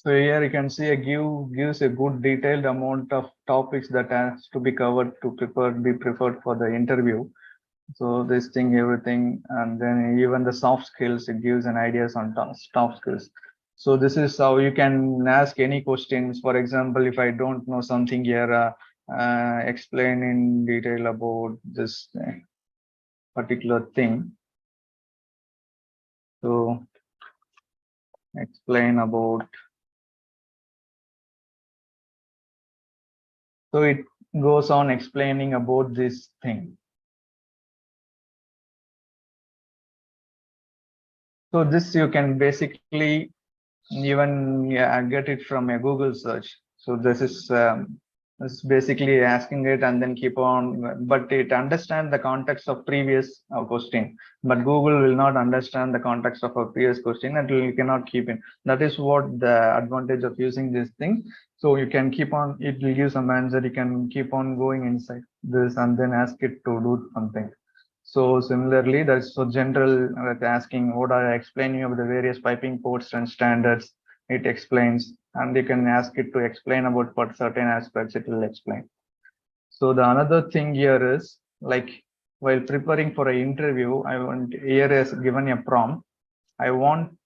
So here you can see gives a good detailed amount of topics that has to be covered to be prepared for the interview. So this thing, everything, and then even the soft skills, it gives an ideas on soft skills. So this is how you can ask any questions. For example, if I don't know something here, explain in detail about this particular thing. So explain about. So it goes on explaining about this thing. So this you can basically even get it from a Google search. So this is It's basically asking it and then keep on, but it understands the context of previous question. But Google will not understand the context of a previous question and you cannot keep it. That is what the advantage of using this thing. So you can keep on, it will give some answer. You can keep on going inside this and then ask it to do something. So similarly, that's for general asking, what are explaining about the various piping ports and standards, it explains, and you can ask it to explain about what certain aspects it will explain. So the another thing here is like while preparing for an interview, I want here is given a prompt. I want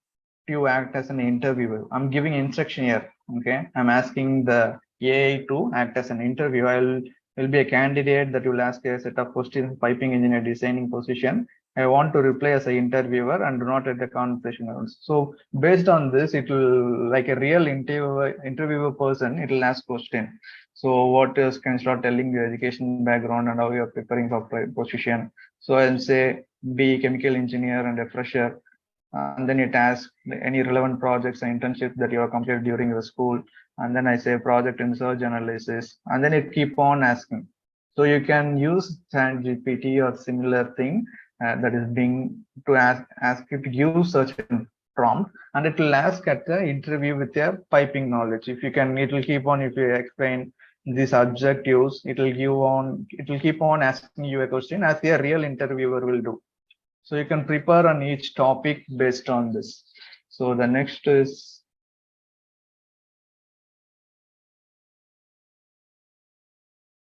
to act as an interviewer. I'm giving instruction here. Okay, I'm asking the AI to act as an interviewer. Will be a candidate that will ask a set of questions, piping engineer designing position. I want to reply as an interviewer and do not at the conversation. So based on this, it will like a real interviewer person, it will ask question. So what is, can start telling your education background and how you are preparing for position. So I'll say be chemical engineer and a fresher. And then it asks any relevant projects and internships that you have completed during your school. And then I say project and search analysis, and then it keep on asking. So you can use ChatGPT or similar thing that is being to ask it to give such a prompt, and it will ask at the interview with your piping knowledge. If you can, it will keep on, if you explain these objectives, it will keep on asking you a question as a real interviewer will do. So you can prepare on each topic based on this. So the next is,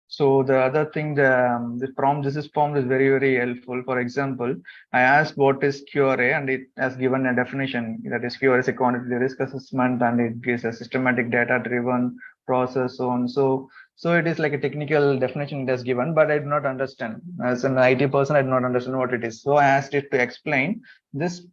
so the other thing, this prompt is very, very helpful. For example, I asked what is QRA and it has given a definition, that is QRA is a quantitative risk assessment and it gives a systematic data driven process, so on. So it is like a technical definition it has given, but I do not understand. As an IT person, I do not understand what it is. So I asked it to explain this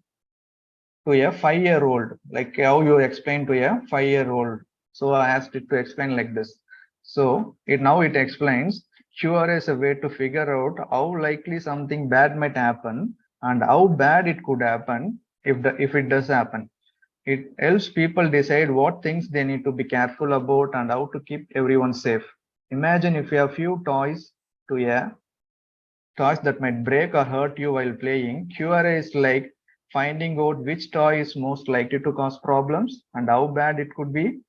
to a 5-year-old, like how you explain to a 5-year-old. So I asked it to explain like this. So now it explains QRA is a way to figure out how likely something bad might happen and how bad it could happen if it does happen. It helps people decide what things they need to be careful about and how to keep everyone safe. Imagine if you have few toys that might break or hurt you while playing. QRA is like finding out which toy is most likely to cause problems and how bad it could be,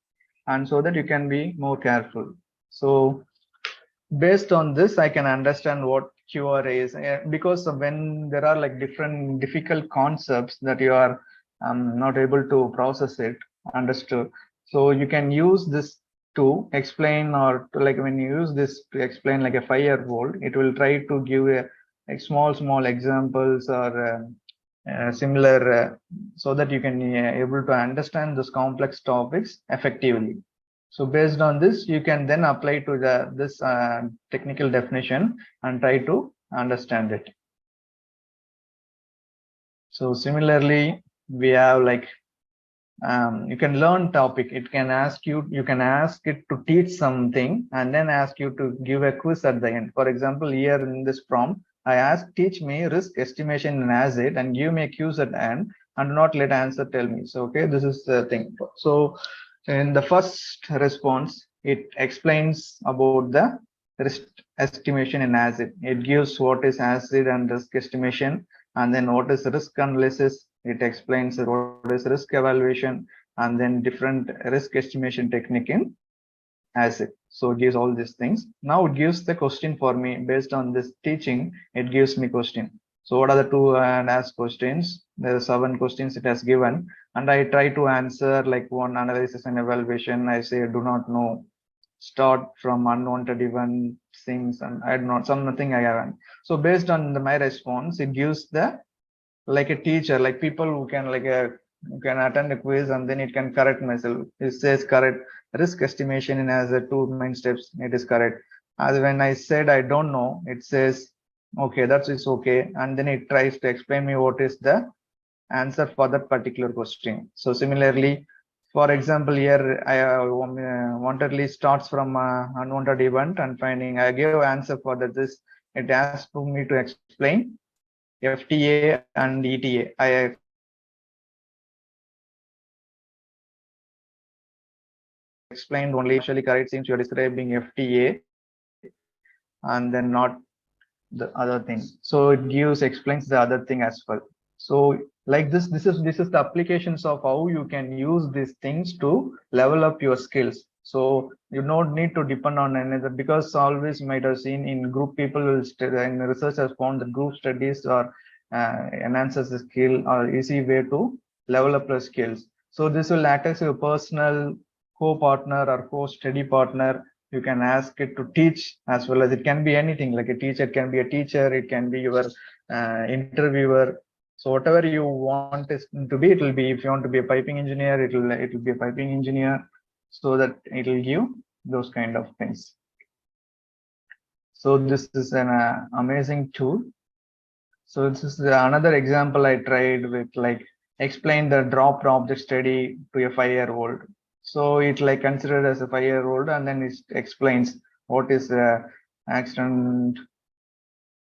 and so that you can be more careful. So based on this, I can understand what QRA is, because when there are like different difficult concepts that you are not able to process it, understood. So you can use this to explain, or to, like when you use this to explain like a 5-year-old, it will try to give a small examples or similar, so that you can able to understand those complex topics effectively. So based on this, you can then apply to this technical definition and try to understand it. So similarly, we have like you can learn topic. It can ask you can ask it to teach something and then ask you to give a quiz at the end. For example, here in this prompt, I asked teach me risk estimation in ACID and give me a quiz at the end and do not let answer tell me. So okay, this is the thing. So in the first response, it explains about the risk estimation in ACID. It gives what is ACID and risk estimation, and then what is risk analysis. It explains what is risk evaluation, and then different risk estimation technique in ACID. So it gives all these things. Now it gives the question for me based on this teaching. It gives me question. So what are the 2 and ask questions? There are 7 questions it has given, and I try to answer like one analysis and evaluation. I say do not know, start from unwanted event things, and I do not nothing I haven't. So based on my response, it gives the like a teacher, like people who can like can attend a quiz and then it can correct myself. It says correct risk estimation in as a 2 main steps. It is correct. As when I said I don't know, it says okay, it's okay, and then it tries to explain me what is the answer for that particular question. So similarly, for example, here I wantedly starts from unwanted event and finding. I gave answer for that. This it asks me to explain FTA and ETA. I explained only partially correct. Seems you're describing FTA and then not the other thing. So it explains the other thing as well. So like this is the applications of how you can use these things to level up your skills. So you don't need to depend on another, because always you might have seen in group people will and research has found that group studies or enhances the skill or easy way to level up the skills. So this will act as a personal co-partner or co-study partner. You can ask it to teach, as well as it can be anything, like a teacher can be a teacher, it can be your interviewer. So whatever you want it to be, it will be. If you want to be a piping engineer, it will be a piping engineer, so that it will give those kind of things. So this is an amazing tool. So this is another example I tried with, like, explain the dropped object study to a 5-year-old. So it like considered as a 5-year-old, and then it explains what is accident.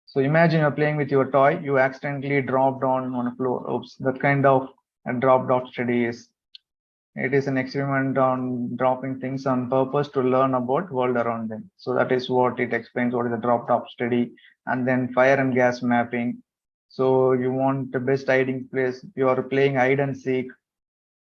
So imagine you're playing with your toy, you accidentally dropped on a floor. Oops, that kind of a dropped off study is. It is an experiment on dropping things on purpose to learn about world around them. So that is what it explains, what is a dropped off study. And then fire and gas mapping. So you want the best hiding place, you are playing hide and seek.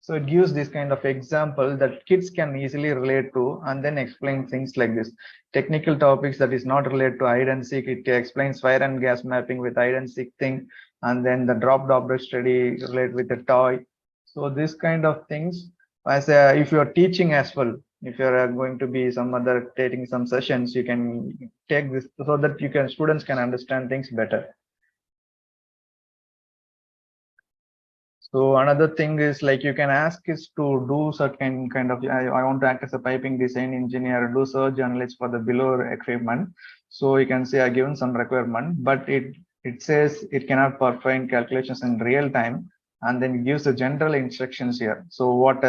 So it gives this kind of example that kids can easily relate to, and then explain things like this. Technical topics that is not related to hide and seek, it explains fire and gas mapping with hide and seek thing, and then the dropped object study related with the toy. So this kind of things, as if you are teaching as well, if you are going to be some other taking some sessions, you can take this so that students can understand things better. So another thing is, like, you can ask is to do certain kind of, I want to act as a piping design engineer, do search analysis for the below equipment. So you can say I given some requirement, but it says it cannot perform calculations in real time, and then it gives the general instructions here. So what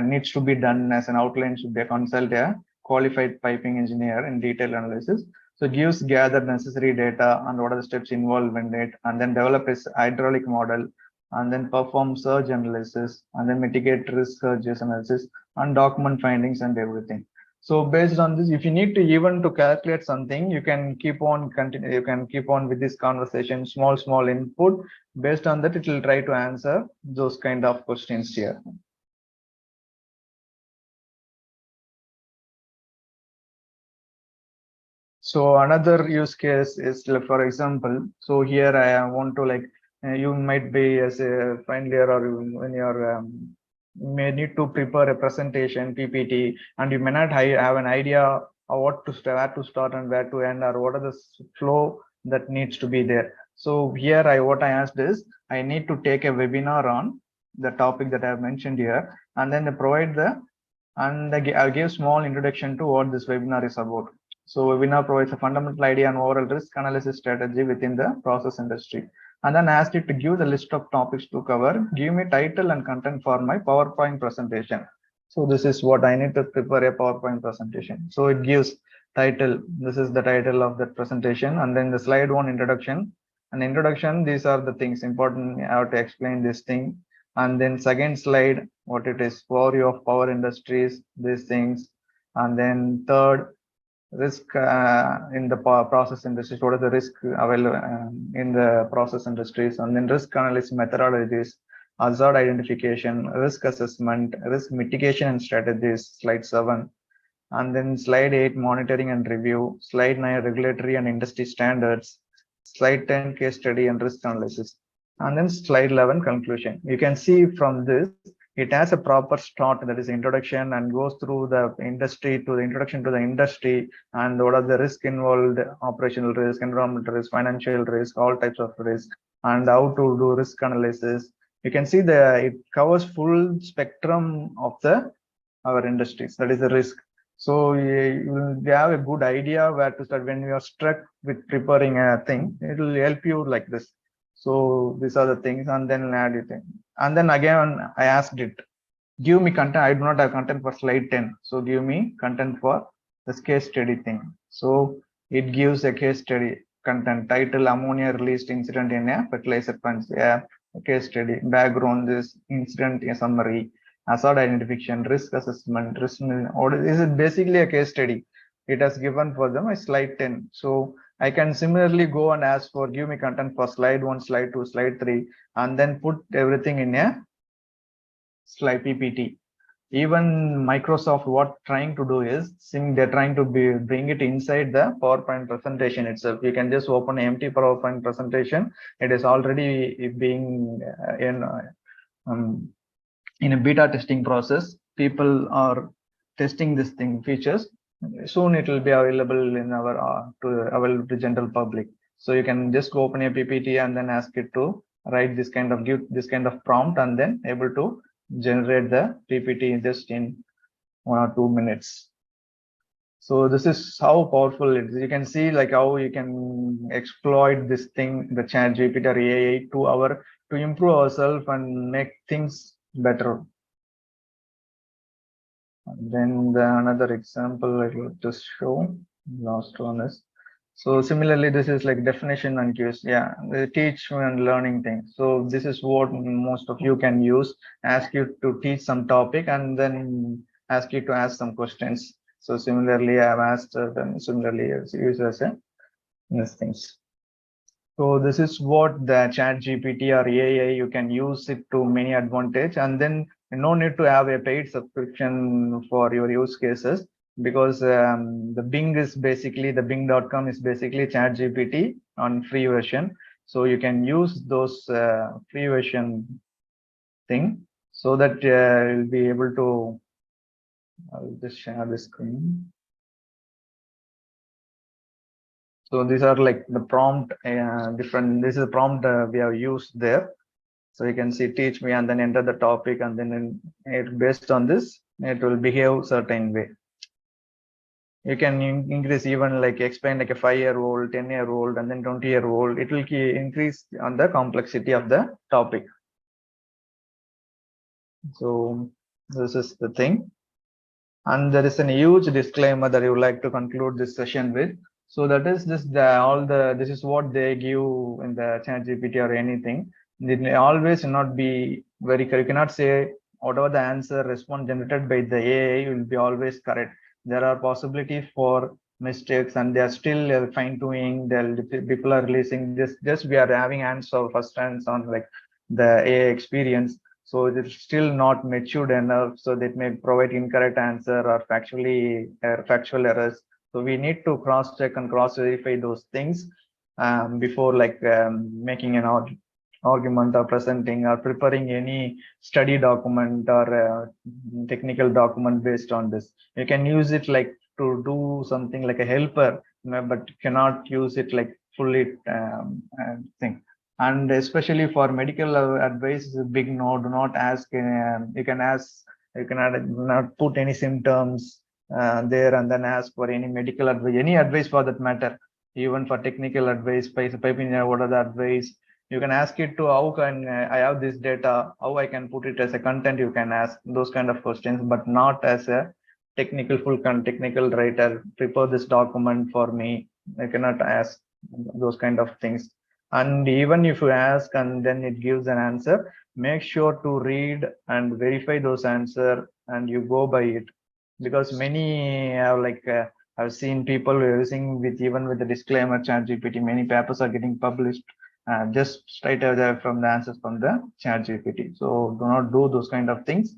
needs to be done as an outline should be consult a qualified piping engineer in detailed analysis. So it gives gather necessary data and what are the steps involved in it, and then develop a hydraulic model, and then perform surge analysis, and then mitigate risk surges analysis, and document findings and everything. So based on this, if you need to even to calculate something, you can keep on continue. You can keep on with this conversation, small input. Based on that, it will try to answer those kind of questions here. So another use case is, for example, so here I want to, like, you might be as a final year, or when you're may need to prepare a presentation PPT, and you may not have an idea of where to start and where to end, or what are the flow that needs to be there. So here what I asked is, I need to take a webinar on the topic that I have mentioned here, and then provide I'll give small introduction to what this webinar is about. So webinar provides a fundamental idea on overall risk analysis strategy within the process industry. And then asked it to give the list of topics to cover, give me title and content for my PowerPoint presentation. So this is what I need to prepare a PowerPoint presentation. So it gives title, this is the title of the presentation, and then the slide 1 introduction. An introduction, these are the things important, I have to explain this thing. And then second slide, what it is, overview of power industries, these things. And then third, risk in the process industries, what are the risk available in the process industries, and then risk analysis methodologies, hazard identification, risk assessment, risk mitigation and strategies, slide 7. And then slide 8, monitoring and review, slide 9, regulatory and industry standards, slide 10, case study and risk analysis, and then slide 11, conclusion. You can see from this, it has a proper start, that is introduction, and goes through the industry, to the introduction to the industry, and what are the risk involved, operational risk, environmental risk, financial risk, all types of risk, and how to do risk analysis. You can see it covers full spectrum of our industries, that is the risk. So you have a good idea where to start when you are struck with preparing a thing. It will help you like this. So these are the things, and then add it in. And then again, I asked it, give me content. I do not have content for slide 10. So give me content for this case study thing. So it gives a case study content, title, ammonia released incident in a fertilizer plant. Yeah, a case study, background, this incident, a summary, hazard identification, risk assessment, audit. This is basically a case study. It has given for them a slide 10. So I can similarly go and ask for give me content for slide 1, slide 2, slide 3, and then put everything in a slide PPT. Even Microsoft, what trying to do is, they're trying to bring it inside the PowerPoint presentation itself. You can just open an empty PowerPoint presentation. It is already being in a beta testing process. People are testing this thing features. Soon it will be available in our to general public. So you can just open a PPT and then ask it to write this kind of, give this kind of prompt, and then able to generate the PPT just in 1 or 2 minutes. So this is how powerful it is. You can see like how you can exploit this thing, the ChatGPT or AI to improve ourselves and make things better. And then another example I will just show. Last one is, so similarly, this is like definition and cues. Yeah, the teach and learning thing. So this is what most of you can use. Ask you to teach some topic and then ask you to ask some questions. So similarly, I've asked them similarly use as these things. So this is what the ChatGPT or AI, you can use it to many advantage, and then no need to have a paid subscription for your use cases, because the Bing is basically, the Bing.com is basically ChatGPT on free version. So you can use those free version thing, so that you'll be able to, I'll just share the screen. So these are like the prompt, different, this is a prompt we have used there. So you can see teach me and then enter the topic, and then based on this, it will behave certain way. You can increase even like explain like a 5-year-old, 10-year-old, and then 20-year-old. It will increase on the complexity of the topic. So this is the thing. And there is a huge disclaimer that I would like to conclude this session with. So that is just this is what they give in the ChatGPT or anything. It may always not be very correct. You cannot say whatever the answer response generated by the AI will be always correct. There are possibilities for mistakes, and they are still fine tuning. People are releasing this. Just we are having first hands on like the AI experience. So it is still not matured enough. So that may provide incorrect answer or factual errors. So we need to cross check and cross verify those things before like making an argument or presenting or preparing any study document or technical document based on this. You can use it like to do something like a helper, but cannot use it like fully thing. And especially for medical advice, is a big no. Do not ask. You cannot put any symptoms there and then ask for any medical advice, any advice for that matter. Even for technical advice, what are the advice? You can ask it to how can I have this data, how I can put it as a content. You can ask those kind of questions, but not as a technical technical writer. Prepare this document for me. I cannot ask those kind of things. And even if you ask and then it gives an answer, make sure to read and verify those answers and you go by it, because many have like I've seen people using even with the disclaimer ChatGPT. Many papers are getting published just straight away from the answers from the ChatGPT. So do not do those kind of things.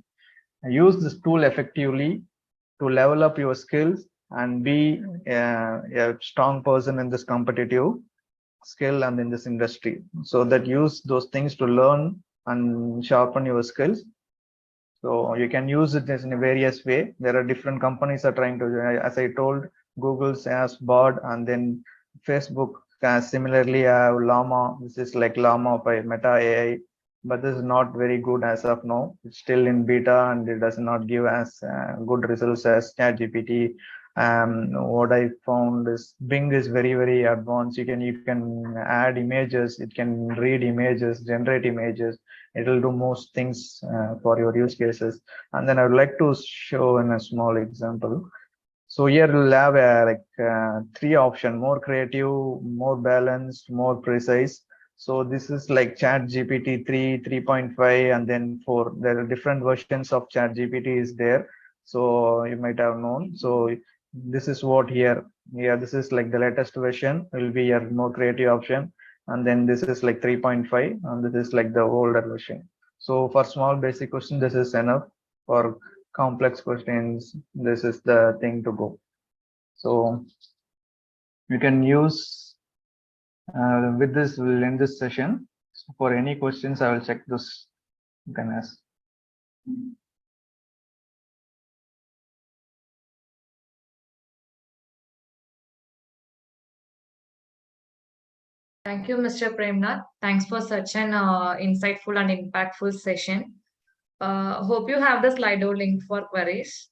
Use this tool effectively to level up your skills and be a strong person in this competitive skill and in this industry. So that use those things to learn and sharpen your skills. So you can use it in a various way. There are different companies are trying to, as I told, Google's has Bard, and then Facebook similarly have Llama. This is like Llama by Meta AI, but this is not very good as of now. It's still in beta and it does not give as good results as ChatGPT. What I found is Bing is very, very advanced. You can add images, it can read images, generate images. It will do most things for your use cases. And then I would like to show in a small example. So here we'll have 3 options: more creative, more balanced, more precise. So this is like Chat GPT 3, 3.5, and then 4. There are different versions of Chat GPT is there. So you might have known. So this is what here. Yeah, this is like the latest version will be your more creative option. And then this is like 3.5, and this is like the older version. So for small basic question, this is enough. For complex questions, this is the thing to go. So you can use with this, we'll end this session. So for any questions, I will check this. You can ask. Thank you, Mr. Premnath. Thanks for such an insightful and impactful session. Hope you have the Slido link for queries.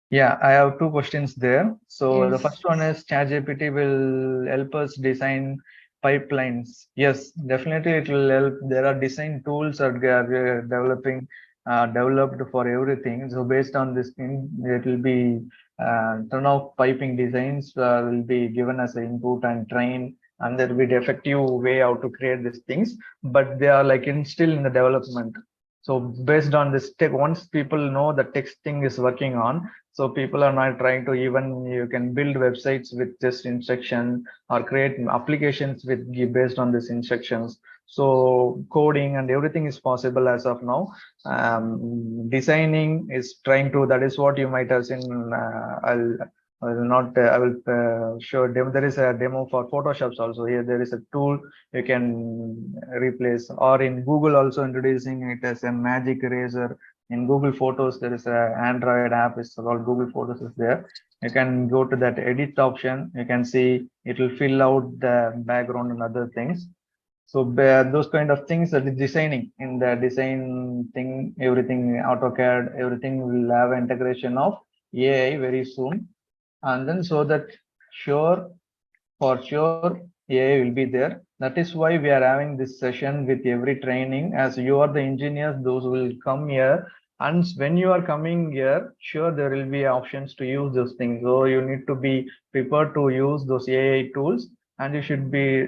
Yeah, I have two questions there. So the Yes. first one is ChatGPT will help us design pipelines. Yes, definitely it will help. There are design tools that are developing, developed for everything. So based on this thing, it will be ton of piping designs will be given as an input and train, and there will be the effective way how to create these things. But they are like still in the development. So based on this tech, once people know the texting is working on, so people are not trying to even, you can build websites with just instruction or create applications with based on these instructions. So coding and everything is possible as of now. Designing is trying to, that is what you might have seen. I will not, I will show demo. There is a demo for Photoshops also. Here there is a tool you can replace, or in Google also introducing it as a magic eraser. In Google Photos, there is a Android app, it's called Google Photos is there. You can go to that edit option. You can see it will fill out the background and other things. So those kind of things that is designing in the design thing, everything AutoCAD, everything will have integration of AI very soon. And then so that for sure AI will be there. That is why we are having this session with every training, as you are the engineers, those will come here. And when you are coming here, sure, there will be options to use those things. So you need to be prepared to use those AI tools, and you should be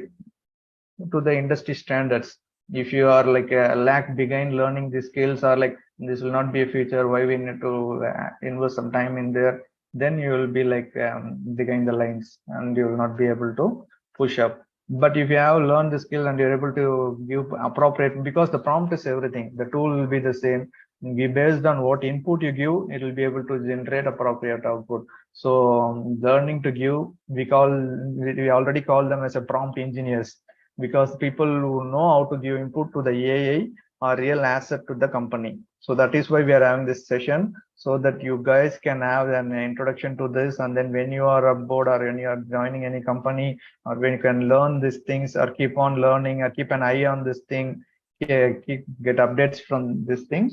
to the industry standards. If you are like a lack behind learning these skills, or like this will not be a future, why we need to invest some time in there, then you will be like behind the lines and you will not be able to push up. But if you have learned the skill and you're able to give appropriate, because the prompt is everything, the tool will be the same. Based on what input you give, it will be able to generate appropriate output. So learning to give, we already call them as a prompt engineers, because people who know how to give input to the AI are real asset to the company. So that is why we are having this session, so that you guys can have an introduction to this, and then when you are aboard or when you are joining any company, or when you can learn these things or keep on learning or keep an eye on this thing, get updates from this thing,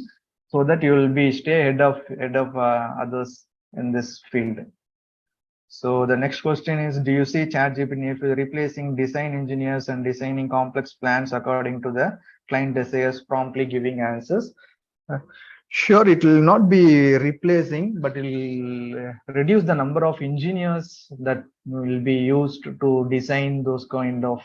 so that you will be stay ahead of others in this field. So the next question is, do you see ChatGPT replacing design engineers and designing complex plans according to the client desires, promptly giving answers? Sure, it will not be replacing, but it will reduce the number of engineers that will be used to design those kind of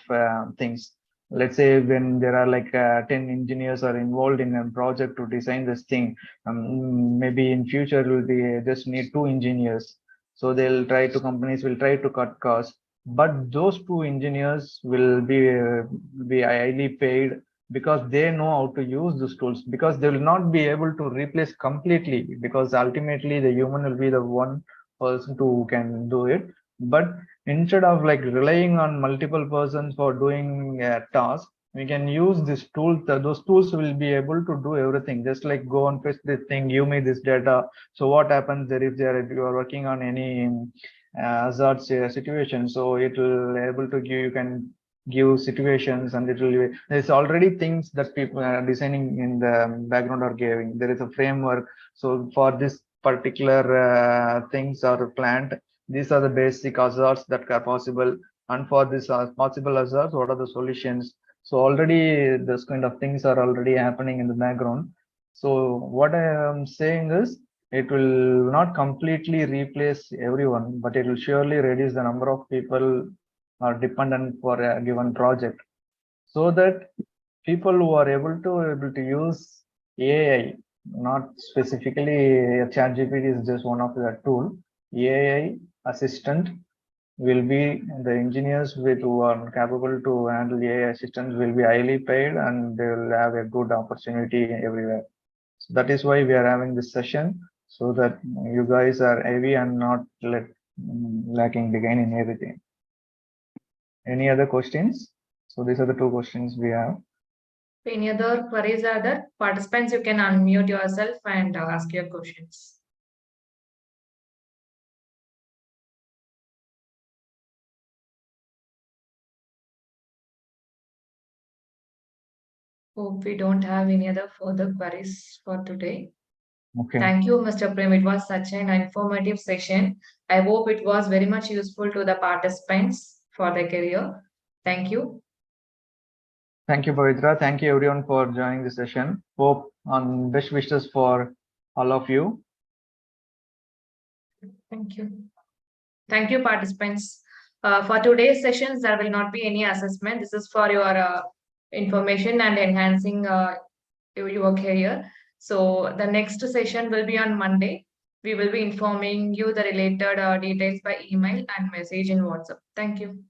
things. Let's say when there are like 10 engineers are involved in a project to design this thing, maybe in future will be just need 2 engineers. So they'll try to, companies will try to cut costs, but those 2 engineers will be highly paid, because they know how to use these tools, because they will not be able to replace completely, because ultimately the human will be the one person who can do it. But instead of like relying on multiple persons for doing a task, we can use this tool. Those tools will be able to do everything, just like go and fetch this thing, give me this data. So what happens there, if you are working on any hazard situation, so it will able to give, you can give situations, and it will be, there's already things that people are designing in the background are giving. There is a framework. So for this particular things are planned, these are the basic hazards that are possible, and for this possible hazards, what are the solutions? So already this kind of things are already happening in the background. So what I am saying is, it will not completely replace everyone, but it will surely reduce the number of people are dependent for a given project. so that people who are able to use AI, not specifically ChatGPT is just one of the tool. AI assistant will be the engineers who are capable to handle AI assistants will be highly paid and they will have a good opportunity everywhere. So that is why we are having this session, so that you guys are heavy and not lacking behind in everything. Any other questions? So these are the two questions we have. Any other queries are there? Participants, you can unmute yourself and ask your questions. Hope we don't have any other further queries for today. Okay. Thank you, Mr. Prem. It was such an informative session. I hope it was very much useful to the participants for their career. Thank you. Thank you, Pavitra. Thank you everyone for joining the session. Hope and best wishes for all of you. Thank you. Thank you, participants. For today's sessions, there will not be any assessment. This is for your information and enhancing your career. So the next session will be on Monday. We will be informing you the related details by email and message in WhatsApp. Thank you.